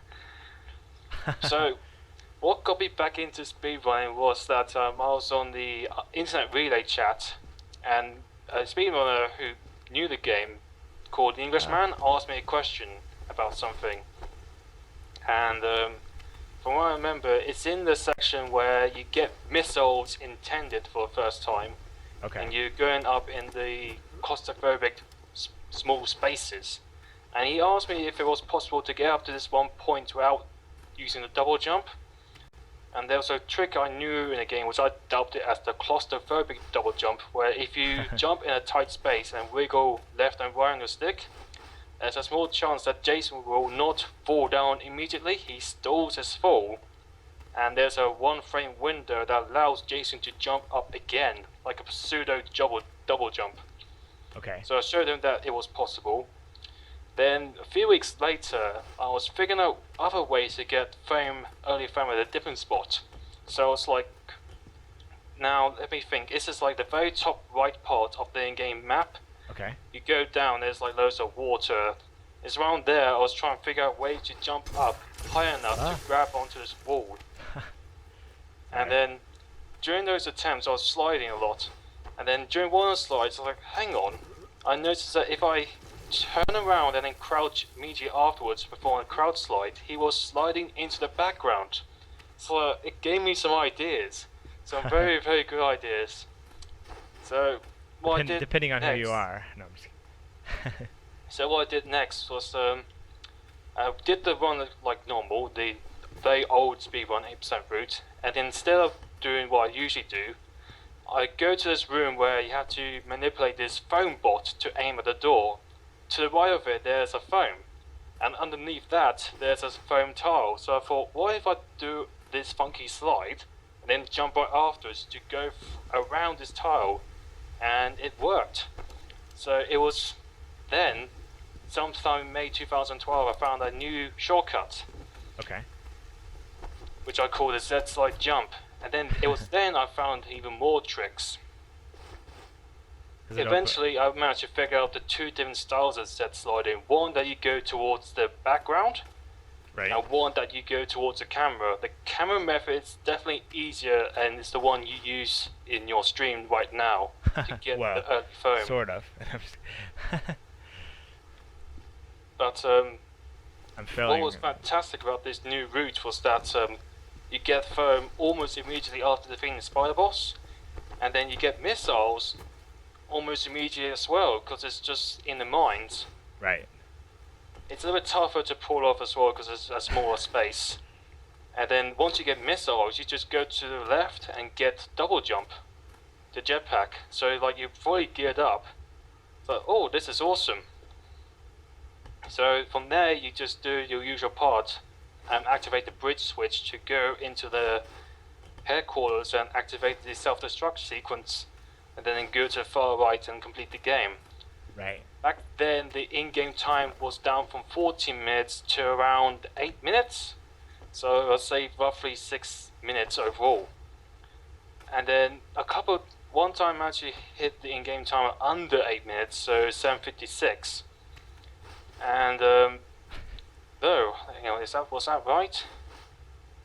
So, what got me back into speedrunning was that I was on the internet relay chat, and a speedrunner who knew the game, called the Englishman, asked me a question about something. And from what I remember, it's in the section where you get missiles intended for the first time. Okay. And you're going up in the claustrophobic small spaces. And he asked me if it was possible to get up to this one point without using the double jump. And there was a trick I knew in the game, which I dubbed it as the claustrophobic double jump, where if you jump in a tight space and wiggle left and right on your stick, there's a small chance that Jason will not fall down immediately. He stalls his fall, and there's a 1 frame window that allows Jason to jump up again, like a pseudo double jump. Okay. So I showed him that it was possible. Then a few weeks later, I was figuring out other ways to get early fame at a different spot. So I was like, now let me think. This is like the very top right part of the in-game map. Okay. You go down, there's like loads of water. It's around there. I was trying to figure out ways to jump up high enough to grab onto this wall. And then during those attempts, I was sliding a lot. And then during one of the slides, I was like, hang on. I noticed that if I turn around and then crouch immediately afterwards before a crowd slide, he was sliding into the background. So it gave me some ideas. Some very, very good ideas. So what I did depending on next, who you are. No, I'm just kidding. So what I did next was I did the run like normal, the very old speedrun 8% route, and instead of doing what I usually do, I go to this room where you have to manipulate this foam bot to aim at the door. To the right of it there's a foam, and underneath that there's a foam tile. So I thought, what if I do this funky slide and then jump right afterwards to go around this tile? And it worked. So it was then, sometime in May 2012, I found a new shortcut. Okay. Which I call the Z-slide jump. And then it was then I found even more tricks. Eventually I managed to figure out the two different styles of Z-sliding. One that you go towards the background, right, and one that you go towards the camera. The camera method is definitely easier, and it's the one you use in your stream right now to get well, the early foam. Sort of. But I'm failing. what was fantastic about this new route was that you get foam almost immediately after defeating the spider boss, and then you get missiles almost immediately as well, because it's just in the mines. Right. It's a little bit tougher to pull off as well because it's a smaller space. And then once you get missiles, you just go to the left and get double jump. the jetpack. So like you're fully geared up. So oh, this is awesome. So from there you just do your usual part and activate the bridge switch to go into the headquarters and activate the self-destruct sequence, and then go to the far right and complete the game. Right. Back then the in-game time was down from 14 minutes to around 8 minutes. So I'll say roughly 6 minutes overall. And then one time I actually hit the in-game timer under 8 minutes, so 7:56. And was that right?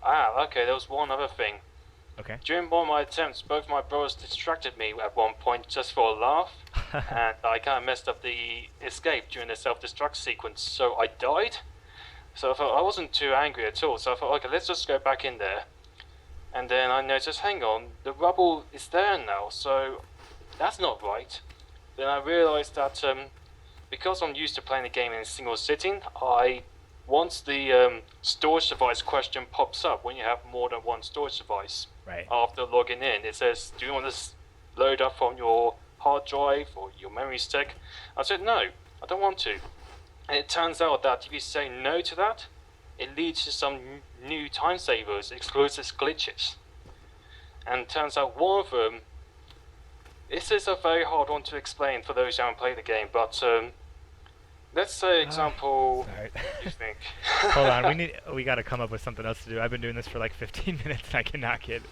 Okay, there was one other thing. Okay. During one of my attempts, both my brothers distracted me at one point just for a laugh, and I kind of messed up the escape during the self-destruct sequence, so I died. So I thought I wasn't too angry at all, so I thought, okay, let's just go back in there. And then I noticed, hang on, the rubble is there now, so that's not right. Then I realized that because I'm used to playing the game in a single sitting, once the storage device question pops up when you have more than one storage device, Right. after logging in, it says, do you want to load up from your hard drive or your memory stick? I said, no, I don't want to. And it turns out that if you say no to that, it leads to some new time savers, exclusive glitches. And turns out one of them, this is a very hard one to explain for those who haven't played the game, but let's say example, Sorry. you think. Hold on, we got to come up with something else to do. I've been doing this for like 15 minutes and I cannot get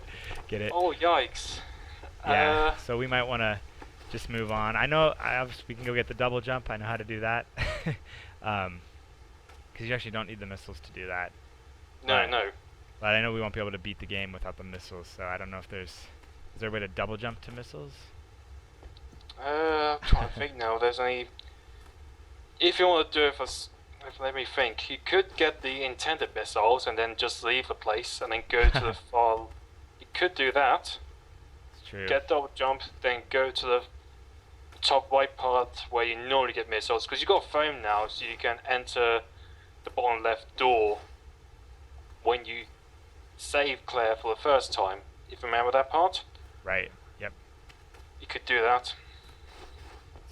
it. Oh, yikes. Yeah, so we might want to just move on. I know we can go get the double jump. I know how to do that. Because you actually don't need the missiles to do that. No. But I know we won't be able to beat the game without the missiles, so I don't know if is there a way to double jump to missiles? I'm trying to think now. There's any. If you want to do it let me think. You could get the intended missiles and then just leave the place and then go to the file. You could do that. It's true. Get double jump, then go to the top right part where you normally get missiles, because you've got a phone now, so you can enter the bottom left door when you save Claire for the first time. If you remember that part? Right. Yep. You could do that.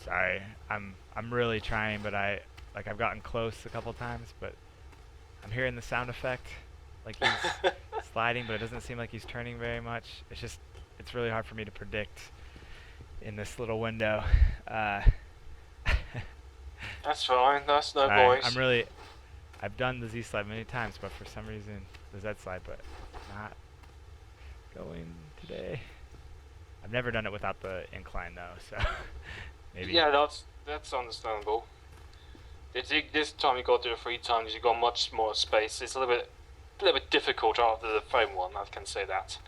Sorry, I'm really trying, but I've gotten close a couple times, but I'm hearing the sound effect, like he's sliding, but it doesn't seem like he's turning very much. It's really hard for me to predict in this little window. That's fine. That's no Sorry, voice. I've done the Z slide many times, but for some reason the Z slide, but not going today. I've never done it without the incline though, so maybe. Yeah, that's understandable. This time you got to do it 3 times. You got much more space. It's a little bit difficult after the phone one. I can say that.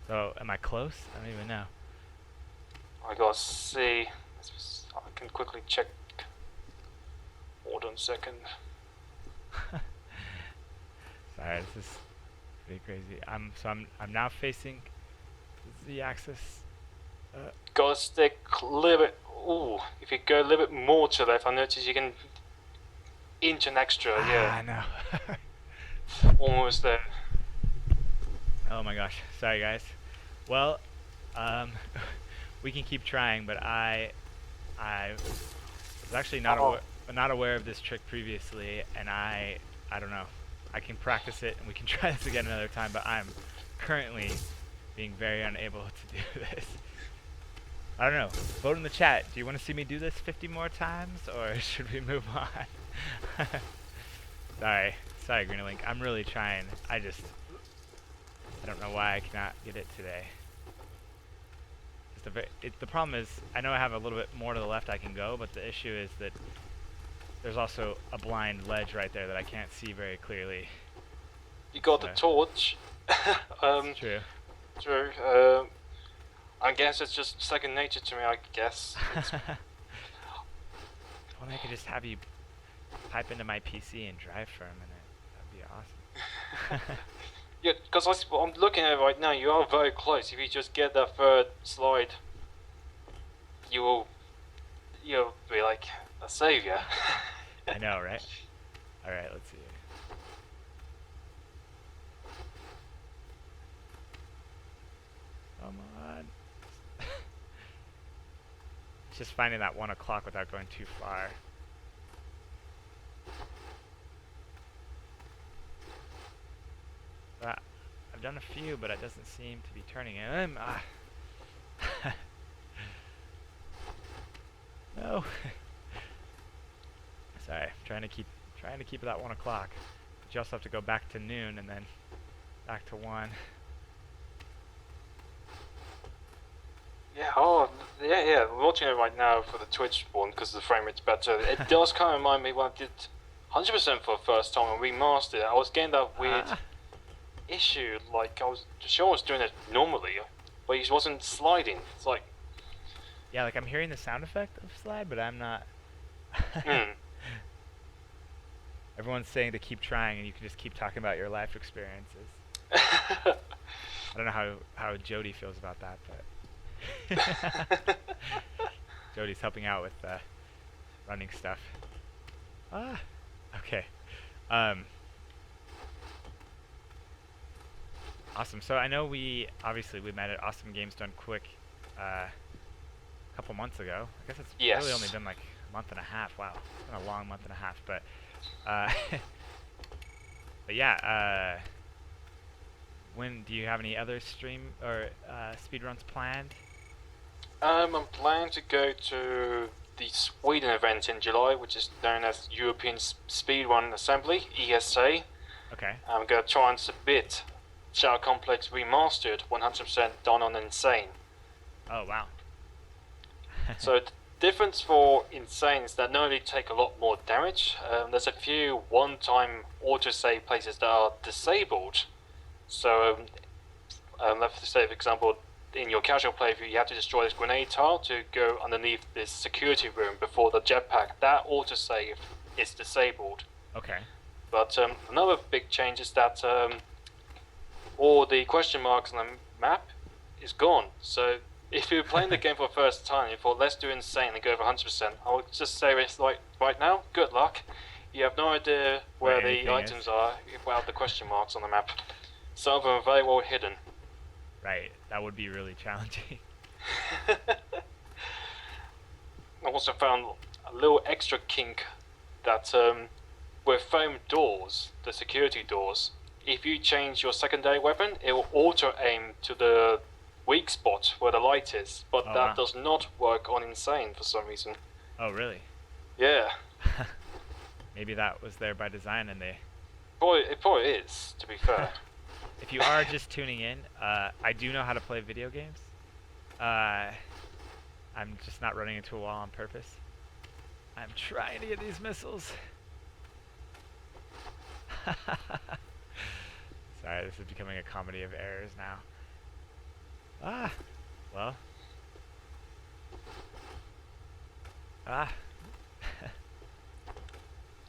So am I close? I don't even know. I gotta see. I can quickly check. Hold on a second. Sorry, this is pretty crazy. I'm now facing the Z-axis. Gotta stick a little bit. Ooh, if you go a little bit more to the left, I notice you can inch an extra. Yeah, I know. almost there. Oh my gosh. Sorry guys. Well, we can keep trying, but I was actually not aware of this trick previously, and I don't know. I can practice it and we can try this again another time, but I'm currently being very unable to do this. I don't know. Vote in the chat. Do you want to see me do this 50 more times, or should we move on? Sorry, Greenalink. I'm really trying. I don't know why I cannot get it today. The problem is, I know I have a little bit more to the left I can go, but the issue is that there's also a blind ledge right there that I can't see very clearly. You got the torch. True. True. I guess it's just second nature to me, I guess. Well, I could just have you pipe into my PC and drive for a minute. That'd be awesome. Yeah, because I'm looking at it right now, you are very close. If you just get that third slide, you'll be like a savior. I know, right? Alright, let's see. Come on. It's just finding that 1 o'clock without going too far. I've done a few, but it doesn't seem to be turning in. No. Sorry, I'm trying to keep that 1 o'clock. But you also have to go back to noon and then back to 1. Yeah, oh, yeah. We're watching it right now for the Twitch one because the frame rate's better. It does kind of remind me when I did 100% for the first time and remastered it. I was getting that weird issue, like I was sure I was doing it normally, but he wasn't sliding. It's like, yeah, like I'm hearing the sound effect of slide, but I'm not. Everyone's saying to keep trying, and you can just keep talking about your life experiences. I don't know how Jody feels about that, but Jody's helping out with running stuff. Okay. Awesome. So I know we met at Awesome Games Done Quick a couple months ago. I guess it's really only been like a month and a half. Wow, it's been a long month and a half. But but yeah. When do you have any other stream or speedruns planned? I'm planning to go to the Sweden event in July, which is known as European Speedrun Assembly (ESA). Okay. I'm gonna try and submit Shadow Complex Remastered 100% done on Insane. Oh wow. So the difference for Insane is that not only take a lot more damage, there's a few one-time autosave places that are disabled. So let's say, for example, in your casual playthrough, you have to destroy this grenade tile to go underneath this security room before the jetpack. That autosave is disabled. Okay. But another big change is that all the question marks on the map is gone. So if you're playing the game for the first time, you thought, let's do Insane and go over 100%, I would just say it's like, right now, good luck. You have no idea where the items are without the question marks on the map. Some of them are very well hidden. Right, that would be really challenging. I also found a little extra kink that with foam doors, the security doors, if you change your secondary weapon, it will auto-aim to the weak spot where the light is, but that does not work on Insane for some reason. Oh, really? Yeah. Maybe that was there by design and they... It probably is, to be fair. If you are just tuning in, I do know how to play video games. I'm just not running into a wall on purpose. I'm trying to get these missiles. Sorry, this is becoming a comedy of errors now. Well.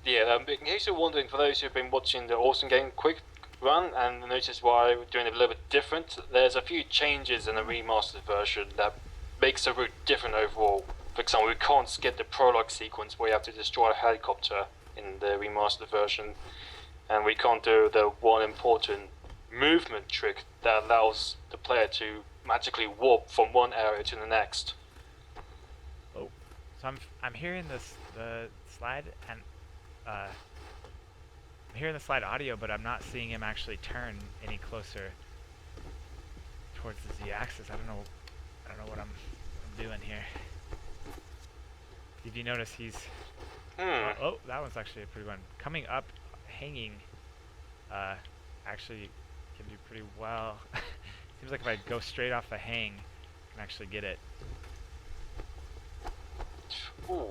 Yeah, in case you're wondering, for those who've been watching the Awesome Game Quick Run and notice why we're doing it a little bit different, there's a few changes in the remastered version that makes the route different overall. For example, we can't skip the prologue sequence where you have to destroy a helicopter in the remastered version, and we can't do the one important movement trick that allows the player to magically warp from one area to the next. Oh, so I'm hearing the slide and I'm hearing the slide audio, but I'm not seeing him actually turn any closer towards the Z-axis. I don't know what I'm doing here. Did you notice he's oh, that one's actually a pretty one. Coming up, hanging, actually can do pretty well. Seems like if I go straight off the hang, I can actually get it. Ooh.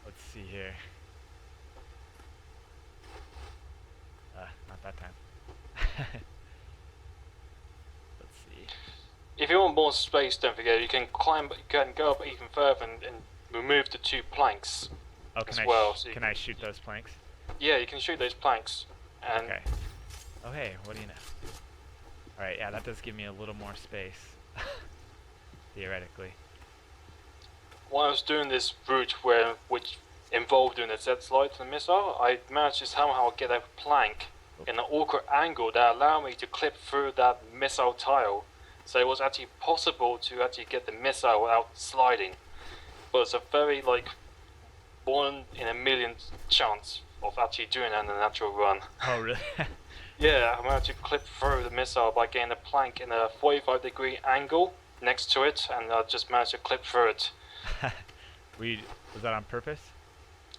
Let's see here. Not that time. Let's see. If you want more space, don't forget you can go up even further and remove the two planks. Oh, can can I shoot those planks? Yeah, you can shoot those planks. And okay. Oh hey, what do you know? All right, yeah, that does give me a little more space, theoretically. While I was doing this route which involved doing a Z-slide to the missile, I managed to somehow get a plank in an awkward angle that allowed me to clip through that missile tile. So it was actually possible to actually get the missile without sliding. but it's a very like 1 in a million chance of actually doing that in a natural run. Oh, really? Yeah, I managed to clip through the missile by getting a plank in a 45-degree angle next to it, and I just managed to clip through it. Was that on purpose?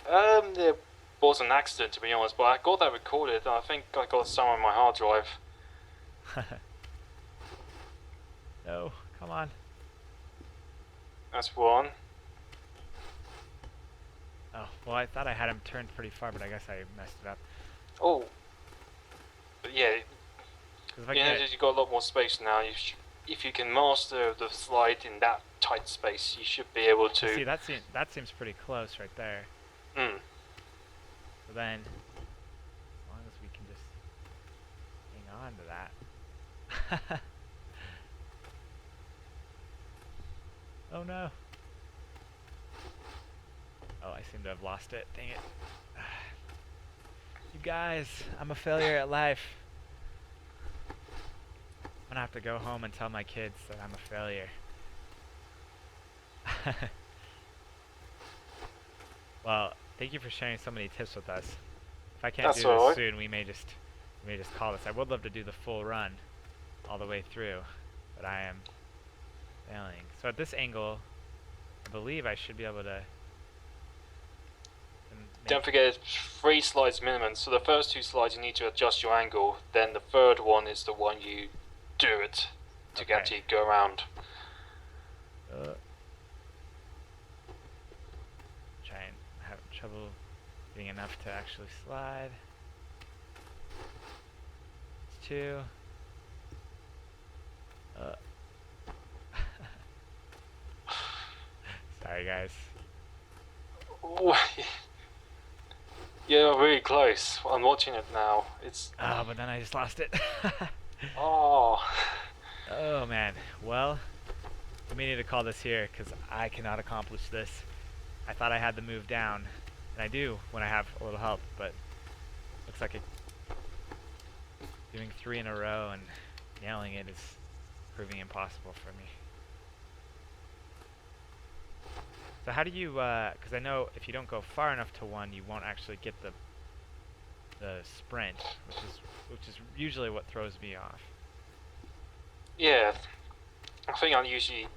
It was an accident, to be honest, but I got that recorded, and I think I got some on my hard drive. No, come on. That's one. Oh, well, I thought I had him turned pretty far, but I guess I messed it up. Oh. But yeah, 'Cause if I you know, get, you've got a lot more space now. If you can master the slide in that tight space, you should be able to. see, that seems pretty close right there. Mm. So then, as long as we can just hang on to that. Oh no. Oh, I seem to have lost it. Dang it. You guys, I'm a failure at life. I'm gonna have to go home and tell my kids that I'm a failure. Well, thank you for sharing so many tips with us. If I can't That's do this alright. soon, we may just call this. I would love to do the full run all the way through, but I am failing. So at this angle, I believe I should be able to. Don't forget it's 3 slides minimum. So the first 2 slides you need to adjust your angle. Then the third one is the one you do it to Okay. actually go around. Try and have trouble getting enough to actually slide. It's 2. Sorry, guys. You're really close. I'm watching it now. It's. Oh, but then I just lost it. Oh. Oh man. Well, we may need to call this here because I cannot accomplish this. I thought I had the move down, and I do when I have a little help, but looks like doing 3 in a row and nailing it is proving impossible for me. So how do you, because I know if you don't go far enough to 1, you won't actually get the sprint, which is usually what throws me off. Yeah. I think I'm usually.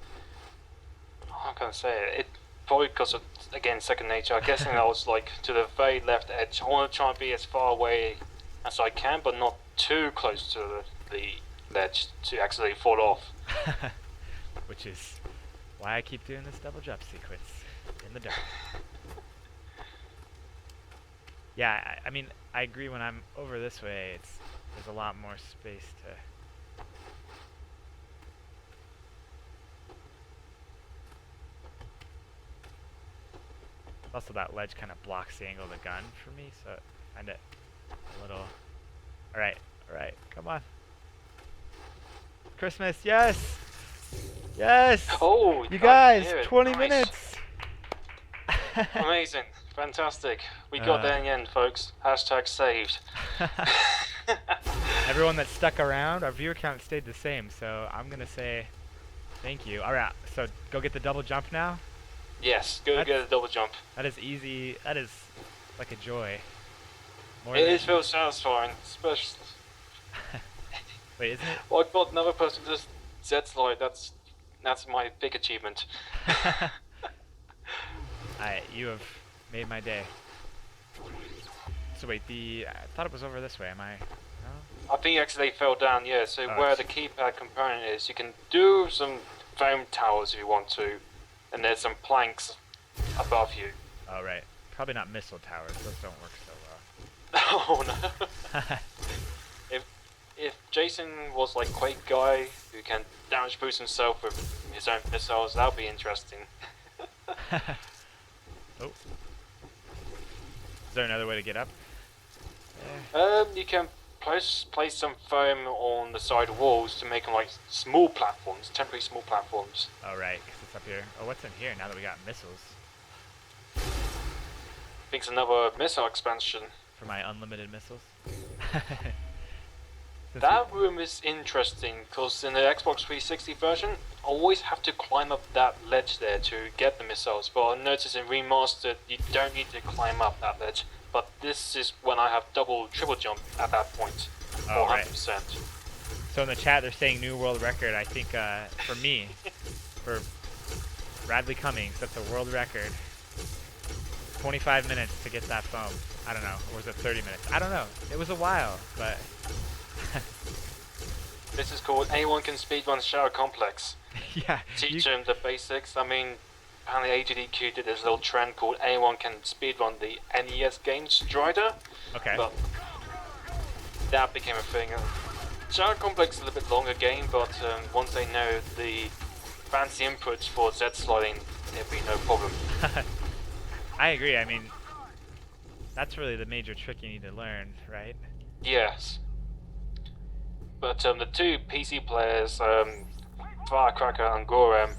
How can I say it? It probably because of, again, second nature. I'm guessing I was like to the very left edge. I want to try and be as far away as I can, but not too close to the ledge to accidentally fall off. Which is why I keep doing this double jump sequence in the dark. Yeah, I mean, I agree. When I'm over this way, there's a lot more space to. Also, that ledge kind of blocks the angle of the gun for me, so I find it a little. All right, come on. Christmas, yes, yes. Oh, you guys, hear it. 20 Nice. minutes. Amazing, fantastic. We got there in the end, folks. Hashtag saved. Everyone that stuck around, our viewer count stayed the same, so I'm gonna say thank you. All right, so go get the double jump now. Yes, go get a double jump. That is easy. That is like a joy. It feels satisfying, especially. Wait, isn't it? Well, I got another person to just Z-slide. That's my big achievement. You have made my day. So wait, I thought it was over this way. Am I? No? I think you actually fell down, yeah. So where the keypad component is, you can do some foam towers if you want to, and there's some planks above you. Oh right, probably not missile towers. Those don't work so well. Oh no. If Jason was like Quake guy who can damage boost himself with his own missiles, that would be interesting. Oh. Is there another way to get up? You can place some foam on the side walls to make them like small platforms, temporary small platforms. Oh right, because it's up here. Oh, what's in here now that we got missiles? I think it's another missile expansion. For my unlimited missiles. That room is interesting because in the Xbox 360 version, I always have to climb up that ledge there to get the missiles. But I noticed in Remastered, you don't need to climb up that ledge. But this is when I have double, triple jump at that point, Oh, 400%. right. So in the chat, they're saying new world record. I think for me, for Bradley Cummings, that's a world record. 25 minutes to get that foam. I don't know. Or was it 30 minutes? I don't know. It was a while, but... This is called Anyone Can Speedrun Shadow Complex. Yeah. Teach them the basics. I mean, apparently AGDQ did this little trend called Anyone Can Speedrun the NES game Strider. Okay. But that became a thing. Shadow Complex is a little bit longer game, but once they know the fancy inputs for Z sliding, it'll be no problem. I agree. I mean, that's really the major trick you need to learn, right? Yes. But the two PC players, Firecracker and Gorem,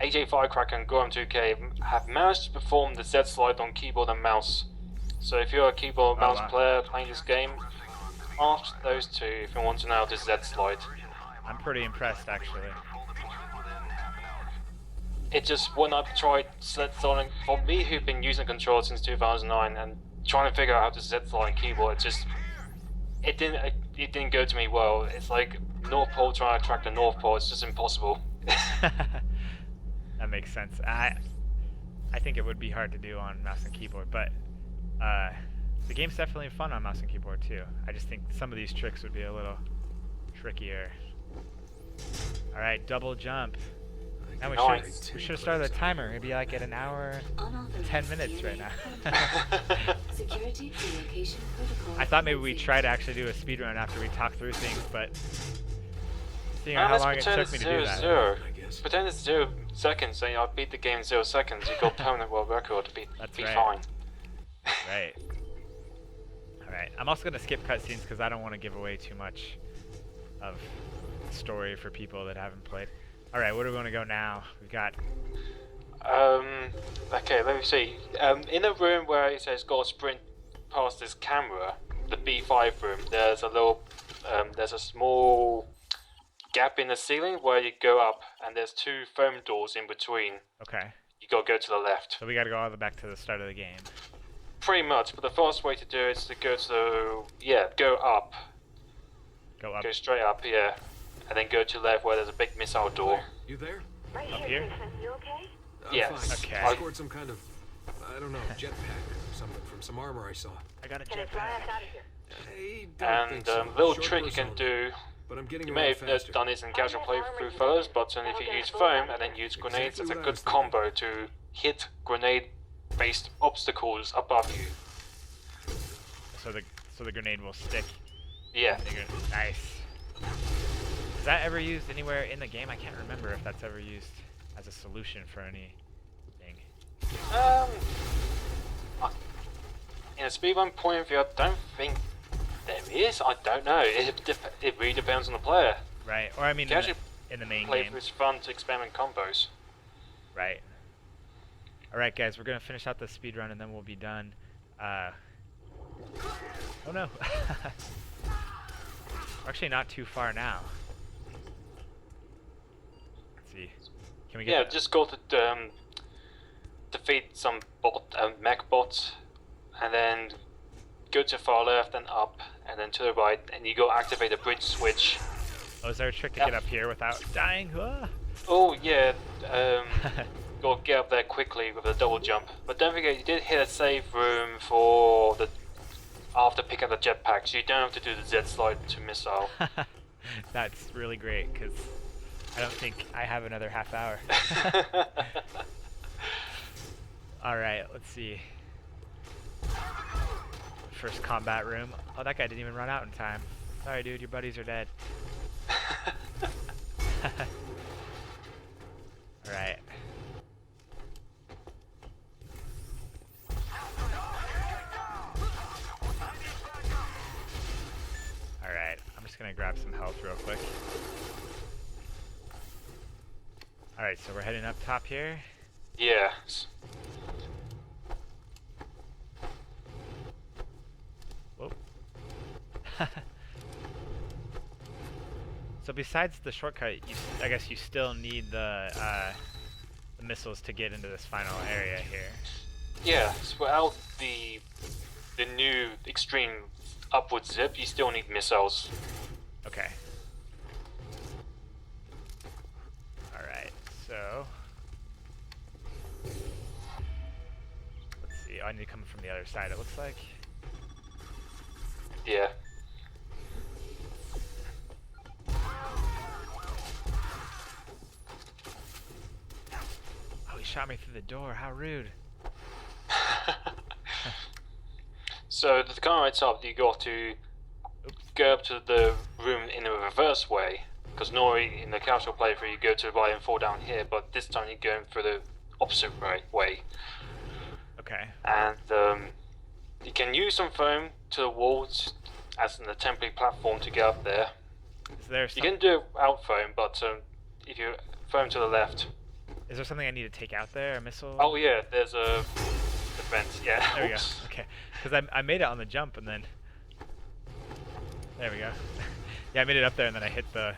AJ Firecracker and Gorem 2K, have managed to perform the Z slide on keyboard and mouse. So if you're a keyboard and mouse player playing this game, ask those two if you want to know how to Z slide. I'm pretty impressed, actually. It just, when I've tried Z sliding, for me who've been using controller since 2009 and trying to figure out how to Z slide on keyboard, it didn't go to me well. It's like North Pole trying to track the North Pole. It's just impossible. That makes sense. I think it would be hard to do on mouse and keyboard, but the game's definitely fun on mouse and keyboard too. I just think some of these tricks would be a little trickier. All right, double jump. Now we should have started the timer. It'd be like at an hour, 10 minutes right now. I thought maybe we'd try to actually do a speedrun after we talk through things, but seeing how long it took me to do that. Pretend it's 0 seconds, and I beat the game in 0 seconds. You got permanent world record to be fine. Right. Alright, I'm also going to skip cutscenes because I don't want to give away too much of the story for people that haven't played. Alright, where do we want to go now? We've got... okay, let me see. In a room where it says go sprint past this camera, the B5 room, there's a little, there's a small gap in the ceiling where you go up, and there's 2 foam doors in between. Okay. You gotta go to the left. So we gotta go all the way back to the start of the game. Pretty much, but the fast way to do it is to go to, go up. Go up. Go straight up, yeah. And then go to the left where there's a big missile door. You there? Up here? You okay? Yes. Okay. I scored some kind of, I don't know, jetpack or something from some armor I saw. I got a Can I fly us jetpack. out of here? I don't And think so. little Short trick you burst can only, do. but I'm getting You around may have faster. done this in casual playthrough fellas, but if you use foam and then use grenades, it's a good combo to hit grenade-based obstacles above you. So the grenade will stick. Yeah. Nice. Is that ever used anywhere in the game? I can't remember if that's ever used as a solution for anything. In a speedrun point of view, I don't think there is. I don't know. It really depends on the player. Right. Or I mean, in the main game. Playthrough's fun to experiment combos. Right. Alright guys, we're gonna finish out the speedrun and then we'll be done. Oh no. We're actually not too far now. Let's see. Can we get Yeah, just go to defeat some mech bots, and then go to far left and up, and then to the right, and you go activate the bridge switch. Oh, is there a trick to get up here without dying? Ah. Oh yeah, go get up there quickly with a double jump. But don't forget, you did hit a save room for the after picking up the jetpack, so you don't have to do the Z slide to missile. That's really great because I don't think I have another half hour. Alright, let's see. First combat room. Oh, that guy didn't even run out in time. Sorry, dude, your buddies are dead. Alright. Alright, I'm just gonna grab some health real quick. Alright, so we're heading up top here. Yes. Whoa. So besides the shortcut, I guess you still need the missiles to get into this final area here. Yeah, so without the new extreme upward zip, you still need missiles. Okay. Alright, so... Let's see, I need to come from the other side, it looks like. Yeah. Oh, he shot me through the door, how rude. So the car right up, you got to go up to the room in a reverse way, because normally in the casual playthrough you go to the right and fall down here, but this time you're going for the opposite way. Okay. And you can use some foam to the walls as in the temporary platform to get up there. Is there You can do it without foam, but if you foam to the left. Is there something I need to take out there, a missile? Oh yeah, there's a defense, yeah. There we go, okay. Because I made it on the jump and then... There we go. Yeah, I made it up there and then I hit the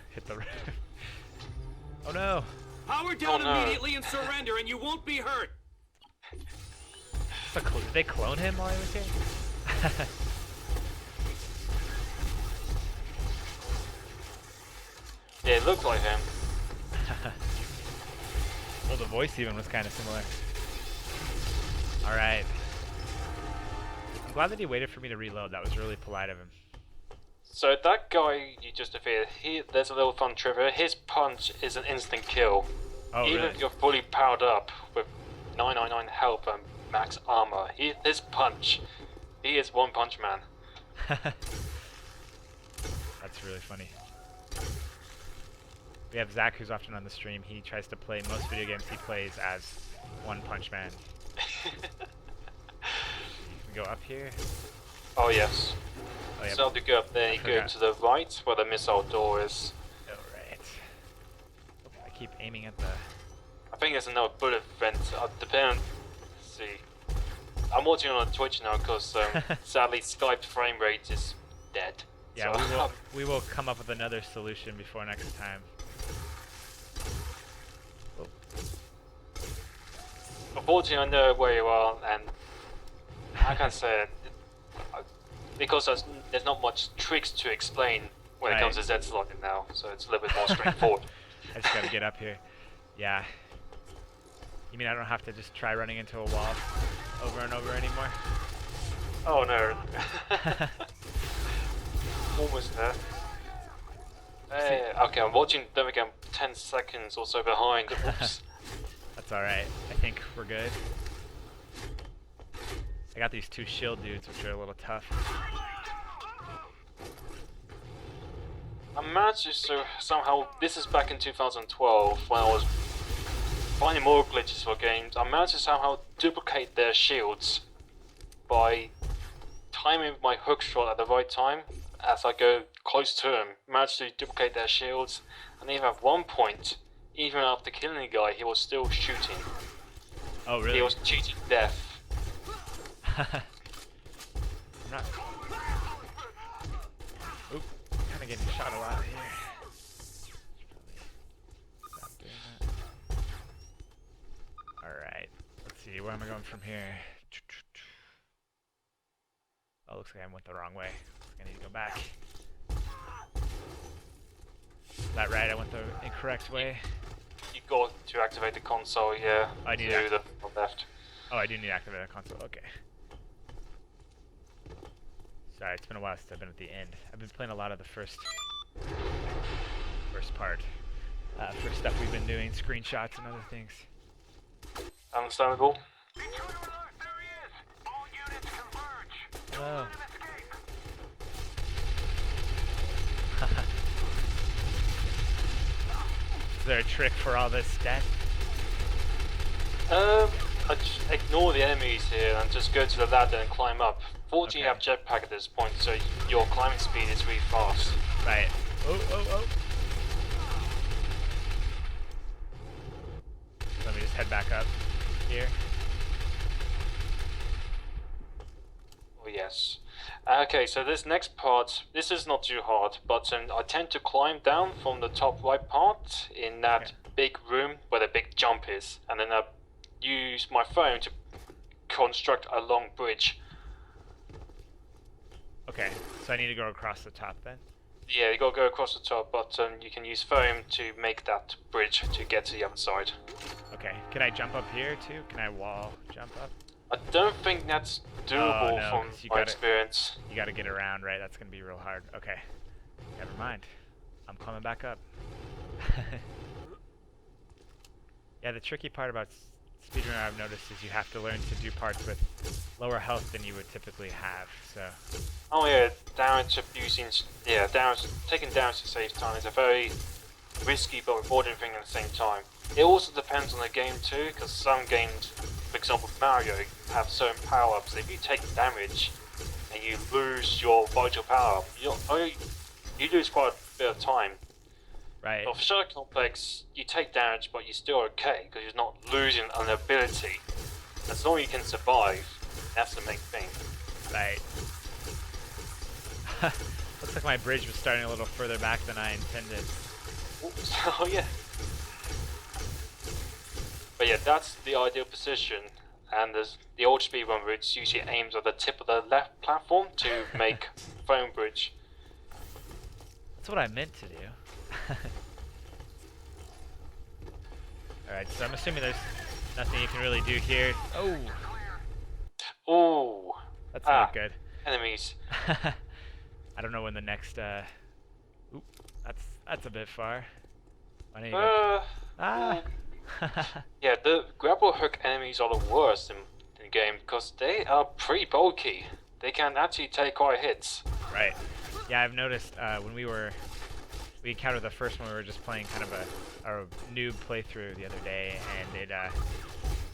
Oh no! Power down immediately and surrender, and you won't be hurt. Did they clone him while he was here? Yeah, it looked like him. Well, the voice even was kind of similar. Alright. I'm glad that he waited for me to reload. That was really polite of him. So that guy you just defeated, there's a little fun trivia. His punch is an instant kill. Oh, Even really? if you're fully powered up with 999 health and max armor, his punch, he is one punch man. That's really funny. We have Zach, who's often on the stream. He tries to play most video games he plays as One Punch Man. We go up here. Oh yes. Oh, yeah. So to go up there, you go to the right where the missile door is. Alright. I keep aiming at the... I think there's another bullet vent. Let's see. I'm watching on Twitch now because sadly Skype frame rate is dead. Yeah, so we will come up with another solution before next time. Oh. Unfortunately, I know where you are, and I can say it because there's not much tricks to explain when it comes to Z-slotting now, so it's a little bit more straightforward. I just gotta get up here. Yeah. You mean I don't have to just try running into a wall over and over anymore? Oh no. Almost there. Hey, okay, I'm watching them again 10 seconds or so behind. Oops. That's alright. I think we're good. I got these two shield dudes, which are a little tough. I managed to somehow, this is back in 2012 when I was finding more glitches for games. I managed to somehow duplicate their shields by timing my hook shot at the right time as I go close to them. Managed to duplicate their shields, and even at one point, even after killing the guy, he was still shooting. Oh really? He was cheating death. I'm not... Oop, kind of getting shot a lot here. Stop doing that. Alright, let's see, where am I going from here? Oh, looks like I went the wrong way. I need to go back. Is that right? I went the incorrect way? You got to activate the console, yeah. I need to the left. Oh, I do need to activate the console, okay. Sorry, it's been a while since I've been at the end. I've been playing a lot of the first part. First stuff we've been doing, screenshots and other things. Understandable. Oh. Is there a trick for all this death? I just ignore the enemies here and just go to the ladder and climb up. Fortunately, you have jetpack at this point, so your climbing speed is really fast. Right. Oh, oh, oh. Let me just head back up here. Oh yes. Okay, so this next part, this is not too hard, but I tend to climb down from the top right part in that big room where the big jump is, and then I use my phone to construct a long bridge. Okay, so I need to go across the top then? Yeah, you gotta go across the top, but you can use foam to make that bridge to get to the other side. Okay, can I jump up here too? Can I wall jump up? I don't think that's doable from my experience. You gotta get around, right? That's gonna be real hard. Okay, never mind. I'm climbing back up. Yeah, the tricky part about speedrunning I've noticed is you have to learn to do parts with lower health than you would typically have, so... Oh yeah, taking damage to save time is a very risky but rewarding thing at the same time. It also depends on the game too, because some games, for example Mario, have certain power-ups. If you take damage and you lose your vital power-up, you lose quite a bit of time. Right. But for Shadow Complex, you take damage but you're still okay, because you're not losing an ability. As long as you can survive, that's the main thing. Right. Looks like my bridge was starting a little further back than I intended. Oops. Oh yeah. But yeah, that's the ideal position, and the old speedrun routes usually aims at the tip of the left platform to make foam bridge. That's what I meant to do. Alright, so I'm assuming there's nothing you can really do here. Oh! Ooh! That's not good. Enemies. I don't know when the next, Oop, that's a bit far. I need to go. Ah! Yeah, the grapple hook enemies are the worst in the game, because they are pretty bulky. They can actually take quite hits. Right. Yeah, I've noticed, when we encountered the first one, we were just playing kind of a noob playthrough the other day, and it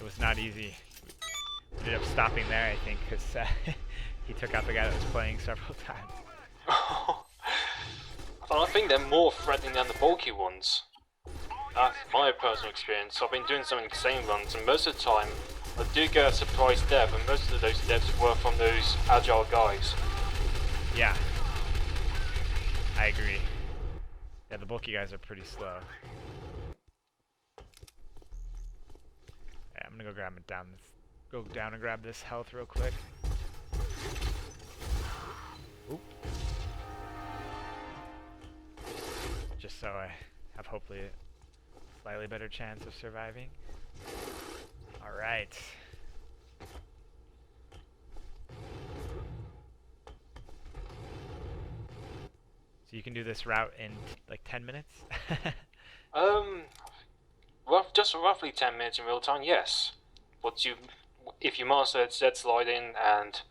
was not easy. We ended up stopping there, I think, because he took out the guy that was playing several times. I think they're more threatening than the bulky ones. That's my personal experience. I've been doing some insane runs, and most of the time I do get a surprise death, and most of those deaths were from those agile guys. Yeah, I agree. Yeah, the bulky guys are pretty slow. Yeah, I'm gonna go grab it down. Go down and grab this health real quick. Oop. Just so I have hopefully a slightly better chance of surviving. Alright. So you can do this route in like 10 minutes? Just roughly 10 minutes in real time, yes. But if you master dead sliding and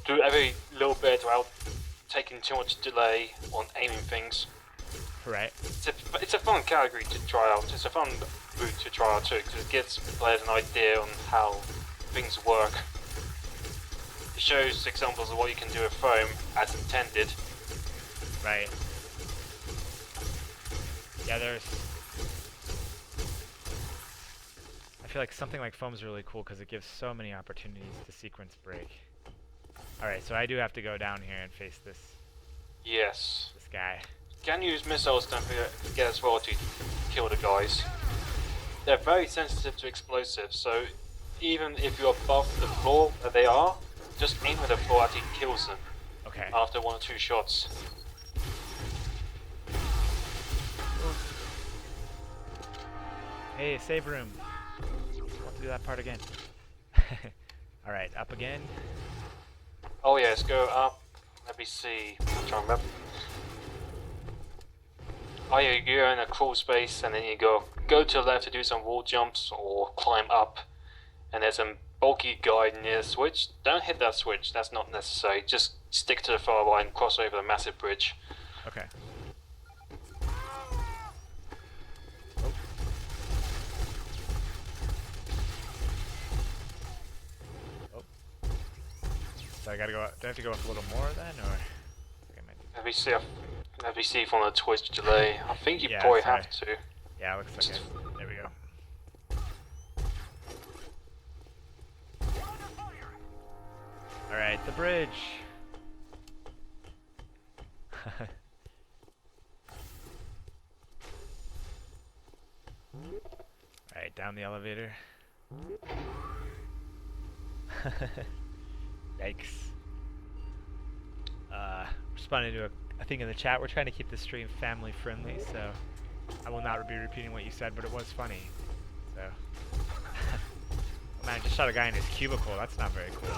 do every little bit without taking too much delay on aiming things. Right. It's a fun category to try out. It's a fun route to try out too, because it gives players an idea on how things work. It shows examples of what you can do with foam as intended. Right. Yeah, I feel like something like foam is really cool because it gives so many opportunities to sequence break. Alright, so I do have to go down here and face this. Yes. This guy. You can use missiles, don't forget as well, to kill the guys. They're very sensitive to explosives, so even if you're above the floor where they are, just aim at the floor actually kills them. Okay. After 1 or 2 shots. Hey, save room. Want to do that part again. Alright, up again. Oh yes, go up. Let me see. I'm trying to remember. Oh yeah, you're in a crawl space, and then you go to the left to do some wall jumps or climb up. And there's a bulky guy near the switch. Don't hit that switch, that's not necessary. Just stick to the far right and cross over the massive bridge. Okay. Oh. So I gotta go up. Do I have to go up a little more then, or? Let me see from the Twitch delay. I think you Yeah, probably sorry. have to. Yeah, looks like it. There we go. Alright, the bridge. Alright, down the elevator. Yikes. Responding to a thing in the chat. We're trying to keep the stream family friendly, so I will not be repeating what you said, but it was funny. So, oh man, I just shot a guy in his cubicle. That's not very cool.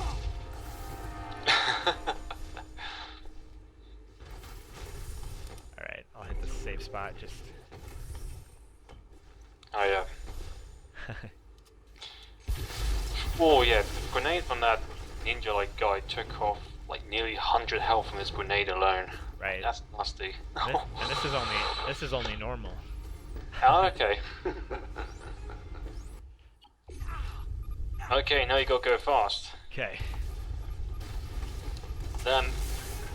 Alright, I'll hit the safe spot. Just. Oh yeah. Oh yeah, the grenade from that ninja-like guy took off like nearly 100 health from his grenade alone. Right. That's nasty. And this is only normal. Oh, okay. Okay, now you gotta go fast. Okay. Then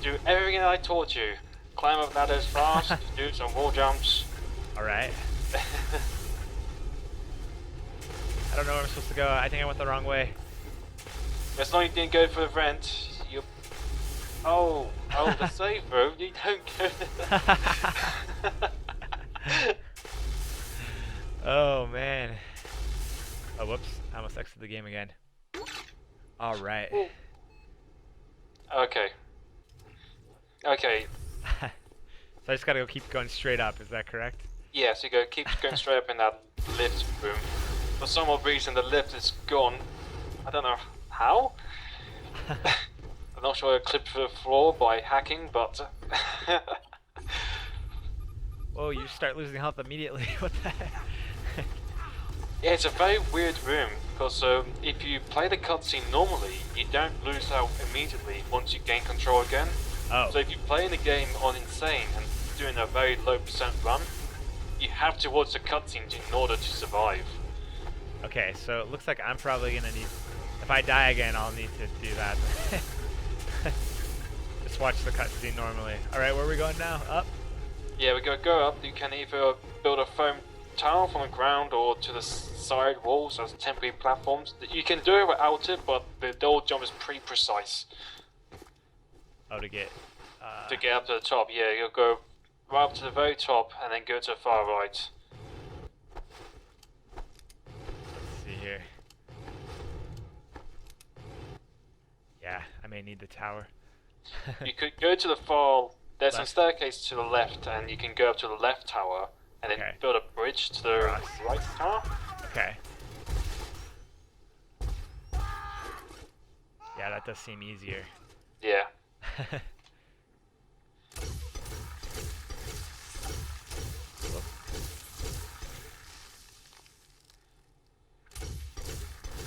do everything I taught you. Climb up ladders fast, do some wall jumps. Alright. I don't know where I'm supposed to go. I think I went the wrong way. As long as you didn't go for the vent, you. Oh, the safe room. You don't go. Oh man. Oh whoops! I almost exited the game again. All right. Okay. Okay. So I just gotta keep going straight up. Is that correct? Yeah. So keep going straight up in that lift room. For some odd reason, the lift is gone. I don't know how. I'm not sure I clipped through the floor by hacking, but. Whoa! You start losing health immediately. What the heck? Yeah, it's a very weird room because if you play the cutscene normally, you don't lose health immediately once you gain control again. Oh. So if you play the game on insane and doing a very low percent run, you have to watch the cutscenes in order to survive. Okay, so it looks like I'm probably gonna need. If I die again, I'll need to do that. Just watch the cutscene normally. All right, where are we going now? Up. Yeah, we gotta go up. You can either build a foam tower from the ground or to the side walls as temporary platforms. You can do it without it, but the double jump is pretty precise. Oh, to get. To get up to the top, yeah, you'll go right up to the very top and then go to the far right. Let's see here. Yeah, I may need the tower. You could go to the far. There's some Left. staircase to the left, and you can go up to the left tower and then Okay. build a bridge to the right tower. Okay. Yeah, that does seem easier. Yeah.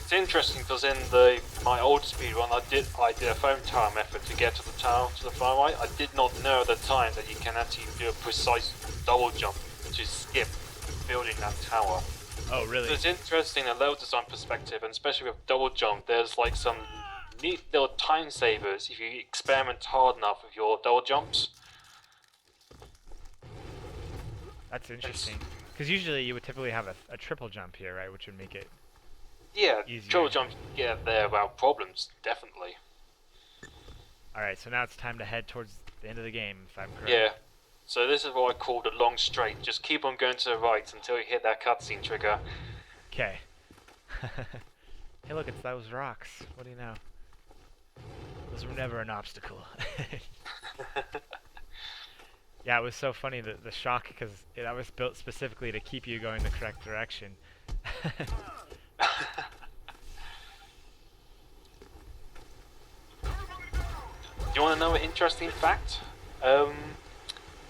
It's interesting because in my old speedrun, I did a foam tower method to get to the tower to the far right. I did not know at the time that you can actually do a precise double jump to skip building that tower. Oh, really? So it's interesting in a level design perspective, and especially with double jump, there's like some neat little time savers if you experiment hard enough with your double jumps. That's interesting. Because usually you would typically have a triple jump here, right? Which would make it Yeah, easier. triple jumps get there without problems, definitely. Alright, so now it's time to head towards the end of the game, if I'm correct. Yeah. So this is what I call the long straight. Just keep on going to the right until you hit that cutscene trigger. Okay. Hey, look, it's those rocks. What do you know? Those were never an obstacle. Yeah, it was so funny, the shock, because that was built specifically to keep you going the correct direction. You want to know an interesting fact?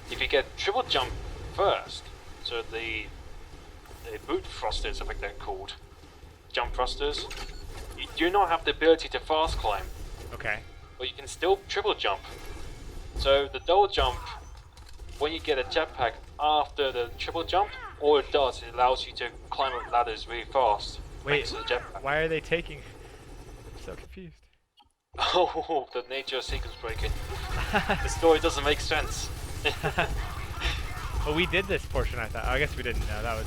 If you get triple jump first, so the boot thrusters, I think they're called, jump thrusters, you do not have the ability to fast climb, Okay. but you can still triple jump. So the double jump, when you get a jetpack after the triple jump, all it does, it allows you to climb up ladders really fast. Wait, thanks to the jetpack. why are they taking... I'm so confused. Oh, the nature sequence breaking. The story doesn't make sense. Well, we did this portion, I thought. I guess we didn't know. That was...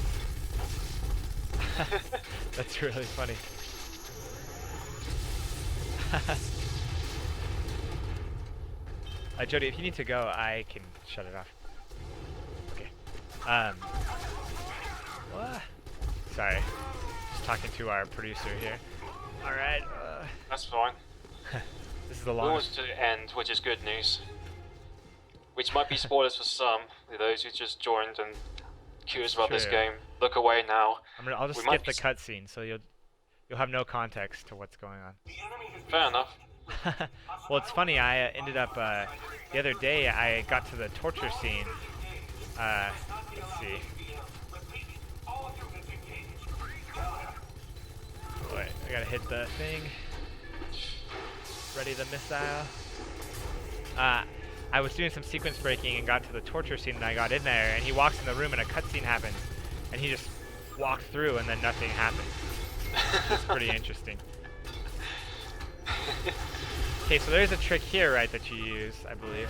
That's really funny. Jody, if you need to go, I can shut it off. Okay. What? Sorry. Just talking to our producer here. Alright. That's fine. This is the We longest. want to end, which is good news. Which might be spoilers for some, those who just joined and curious about this True. game. Look away now. I'll just We might skip the cutscene, so you'll have no context to what's going on. Fair enough. Well, it's funny. I ended up the other day. I got to the torture scene. Let's see. Wait, I gotta hit the thing. Ready the missile. I was doing some sequence breaking and got to the torture scene, and I got in there, and he walks in the room, and a cutscene happens, and he just walked through, and then nothing happened. It's pretty interesting. Okay, so there's a trick here, right, that you use, I believe.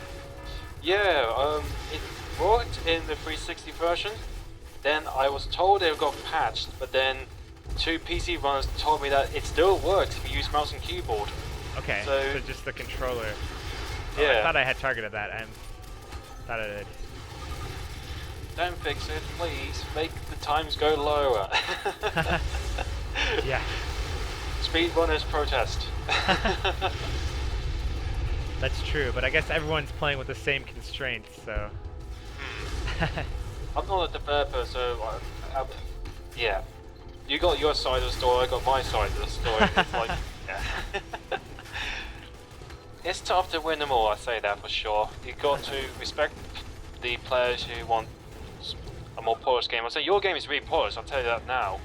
Yeah, it worked in the 360 version. Then I was told it got patched, but then 2 PC runners told me that it still works if you use mouse and keyboard. Okay, So just the controller. Oh, yeah. I thought I had targeted that. I thought I did. Don't fix it, please. Make the times go lower. Yeah. Speedrunners protest. That's true, but I guess everyone's playing with the same constraints, so... I'm not a developer, so yeah. You got your side of the story, I got my side of the story. It's like, yeah. It's tough to win them all, I say that for sure. You got to respect the players who want a more polished game. I say your game is really polished, I'll tell you that now.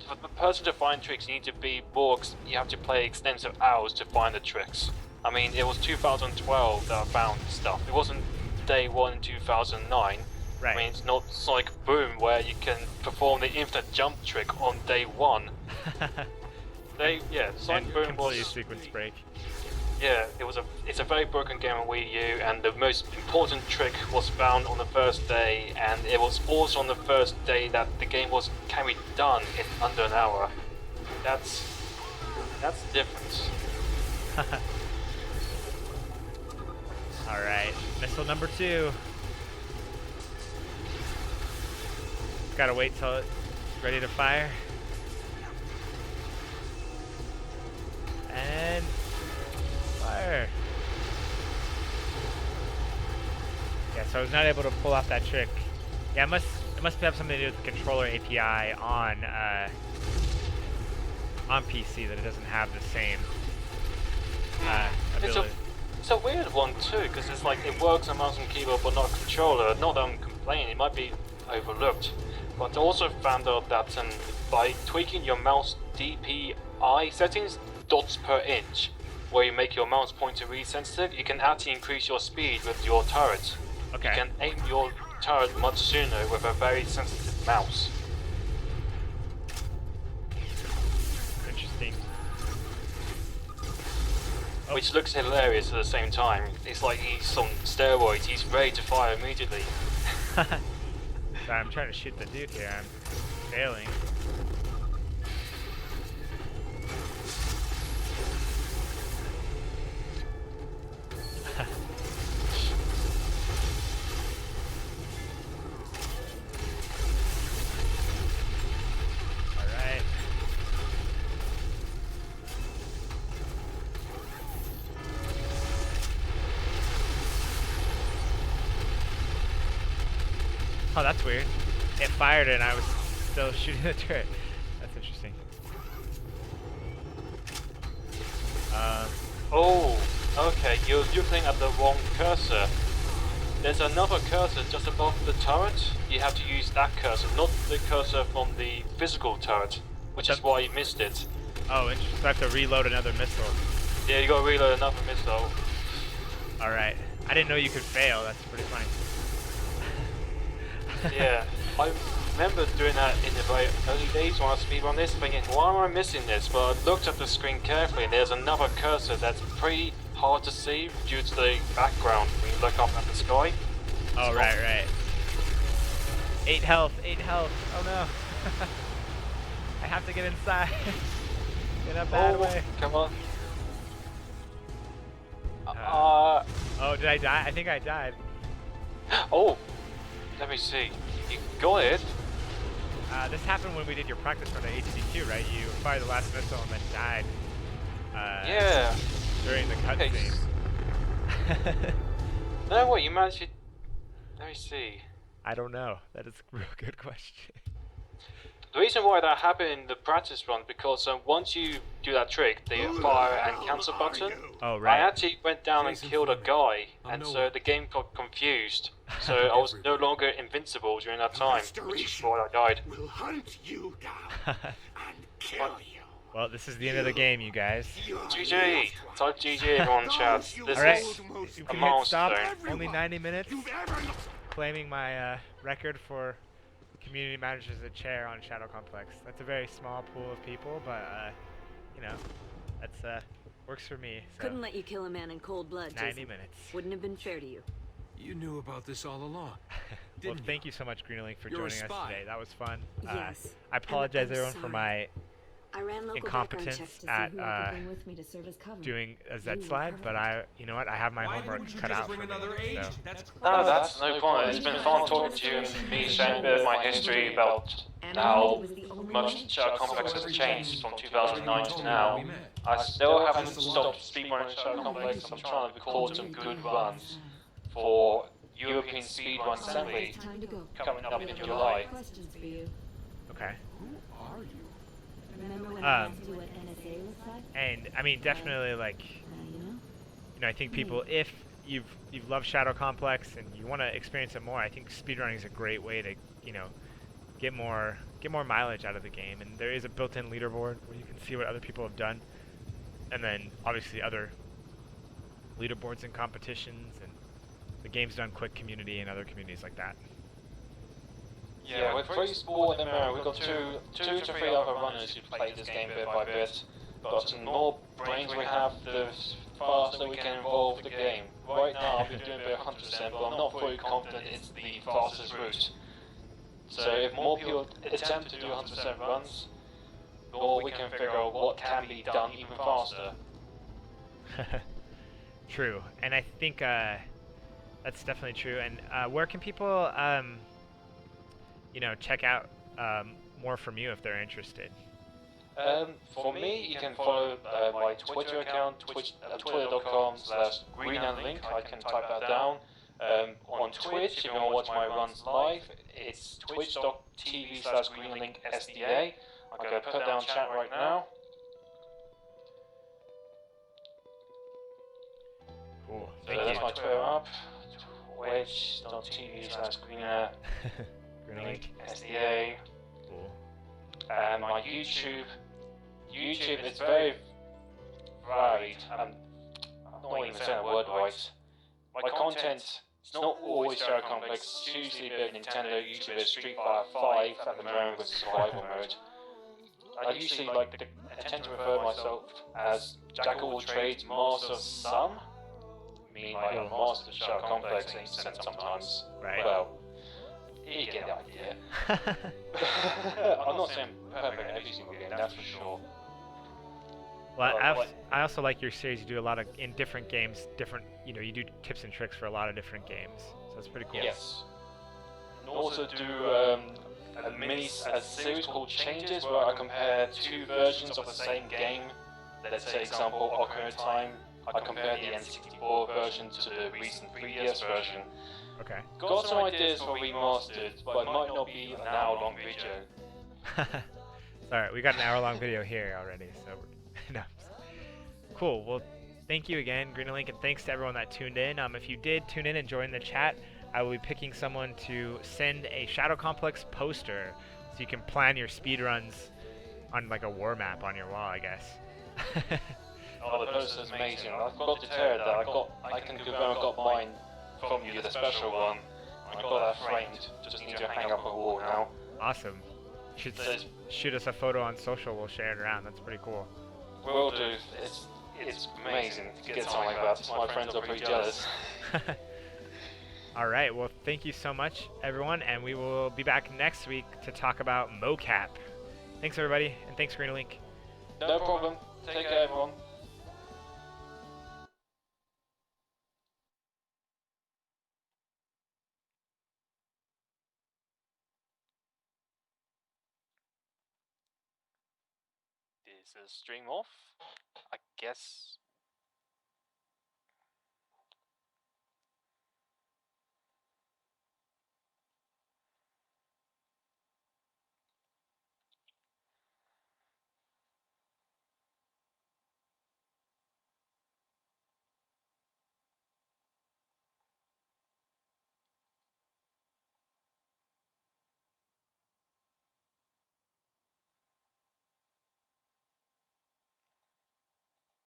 For the person to find tricks, you need to be more. You have to play extensive hours to find the tricks. I mean, it was 2012 that I found stuff. It wasn't day one in 2009. Right. I mean, it's not Sonic Boom where you can perform the infinite jump trick on day one. Sonic And Boom completely was. sequence break. Yeah, it's a very broken game on Wii U, and the most important trick was found on the first day, and it was also on the first day that the game was carried done in under an hour. That's the difference. Alright, missile number 2. Gotta wait till it's ready to fire. And... fire. Yeah, so I was not able to pull off that trick. Yeah, it must have something to do with the controller API on PC, that it doesn't have the same ability. It's a weird one too, because it's like it works on mouse and keyboard but not controller. Not that I'm complaining, it might be overlooked. But I also found out that by tweaking your mouse DPI settings, dots per inch, where you make your mouse pointer really sensitive, you can actually increase your speed with your turret. Okay. You can aim your turret much sooner with a very sensitive mouse. Interesting. Oh. Which looks hilarious at the same time. It's like he's on steroids, he's ready to fire immediately. Sorry, I'm trying to shoot the dude here. I'm failing. Alright. Oh, that's weird. It fired and I was still shooting the turret. That's interesting. Oh, okay, you're looking at the wrong cursor. There's another cursor just above the turret. You have to use that cursor, not the cursor from the physical turret, which is why you missed it. Oh, interesting. So I have to reload another missile. Yeah, you gotta reload another missile. Alright. I didn't know you could fail. That's pretty funny. Yeah, I remember doing that in the very early days when I speedrun this, thinking, why am I missing this? But I looked at the screen carefully, and there's another cursor that's pretty hard to see due to the background when you look up at the sky. Oh, right, right. 8 health, 8 health. Oh no. I have to get inside. In a bad way. Come on. Oh Did I die? I think I died. Oh, let me see. You got it. This happened when we did your practice run at HC2, right? You fired the last missile and then died. Yeah. During the cutscene. No, what, you managed to... Let me see. I don't know. That is a real good question. The reason why that happened in the practice run, because once you do that trick, the fire and cancel button, oh, right. I actually went down and killed a guy, and so the game got confused. So I was no longer invincible during that time, which is why I died. Will hunt you down and kill you. Well, this is the end of the game, you guys. GG! Type GG, everyone, chat. This is a milestone. Only 90 minutes. Claiming my record for community managers a chair on Shadow Complex. That's a very small pool of people, but you know, that's works for me. So. Couldn't let you kill a man in cold blood, 90 Jason. minutes. Wouldn't have been fair to you. You knew about this all along. Well, thank you so much, Greenalink, for joining us today. That was fun. Yes. I apologize, everyone, for my I ran local incompetence checks to see at who I could bring with me to serve as cover. doing a Z slide, but you know what? I have my homework cut out for me. So. No, that's no point. It's been fun talking to you and me sharing a bit of my history about how much Shadow Complex has changed from 2009 to now. I still haven't stopped speedrunning Shadow Complex. I'm trying to record some good runs for European Speedrun Assembly coming up in July. Okay. Remember when I asked you what NSA looks like? And I mean, definitely, like, you know, I think people, if you've loved Shadow Complex and you want to experience it more, I think speedrunning is a great way to, you know, get more mileage out of the game. And there is a built-in leaderboard where you can see what other people have done, and then obviously other leaderboards and competitions, and the Game's Done Quick community and other communities like that. Yeah, with free sport in America, we've got two to three other runners who play this game bit by bit. But the more brains we have, the faster we can evolve the game. Right now, I've been doing a bit of 100%, but I'm not fully confident it's the fastest route. So if more people attempt to do 100% runs, the more we can figure out what can be done even faster. True, and I think that's definitely true. And where can people, you know, check out more from you if they're interested? For me, you can follow my Twitter account, twitter.com/Greenalink. I can type that down. On Twitch, if you want to watch my runs live, it's twitch.tv/GreenalinkSDA. I'm going to put down chat right now. Cool. So that's my Twitter up. Twitch.tv/GreenalinkSDA. Cool. And my YouTube is very varied. I'm not even saying a word right. My content is not always Shadow Complex. It's usually a bit of Nintendo, usually a bit of Street Fighter 5 at the moment with survival mode. I usually I tend to refer myself as Jack of all trades, master of some. Meaning like a master of Shadow Complex in sometimes. Right. Well, you get the idea. I'm not saying perfect in every single game, that's for sure. Well, I also like your series. You do a lot of, in different games, different, you know, you do tips and tricks for a lot of different games. So it's pretty cool. Yes. And also do a series called Changes, where I compare two versions of the same game. Let's say, example, Ocarina of Time. I compare the N64 version to the recent 3DS version. Okay. Got some ideas for remastered, but it might not be an hour-long video. Alright, we got an hour-long video here already, so no. Cool. Well, thank you again, Greenalink, and thanks to everyone that tuned in. If you did tune in and join the chat, I will be picking someone to send a Shadow Complex poster so you can plan your speedruns on like a war map on your wall, I guess. Oh, the poster's amazing. I've got to tell you that I can confirm I got mine from you, the special one. I got that framed. Just need to hang up on the wall now. Awesome. Should shoot us a photo on social. We'll share it around. That's pretty cool. Will do. It's amazing to get something like that. My friends are pretty jealous. All right. Well, thank you so much, everyone, and we will be back next week to talk about mocap. Thanks, everybody, and thanks, Greenalink. No problem. Take care, everyone. Is the stream off? I guess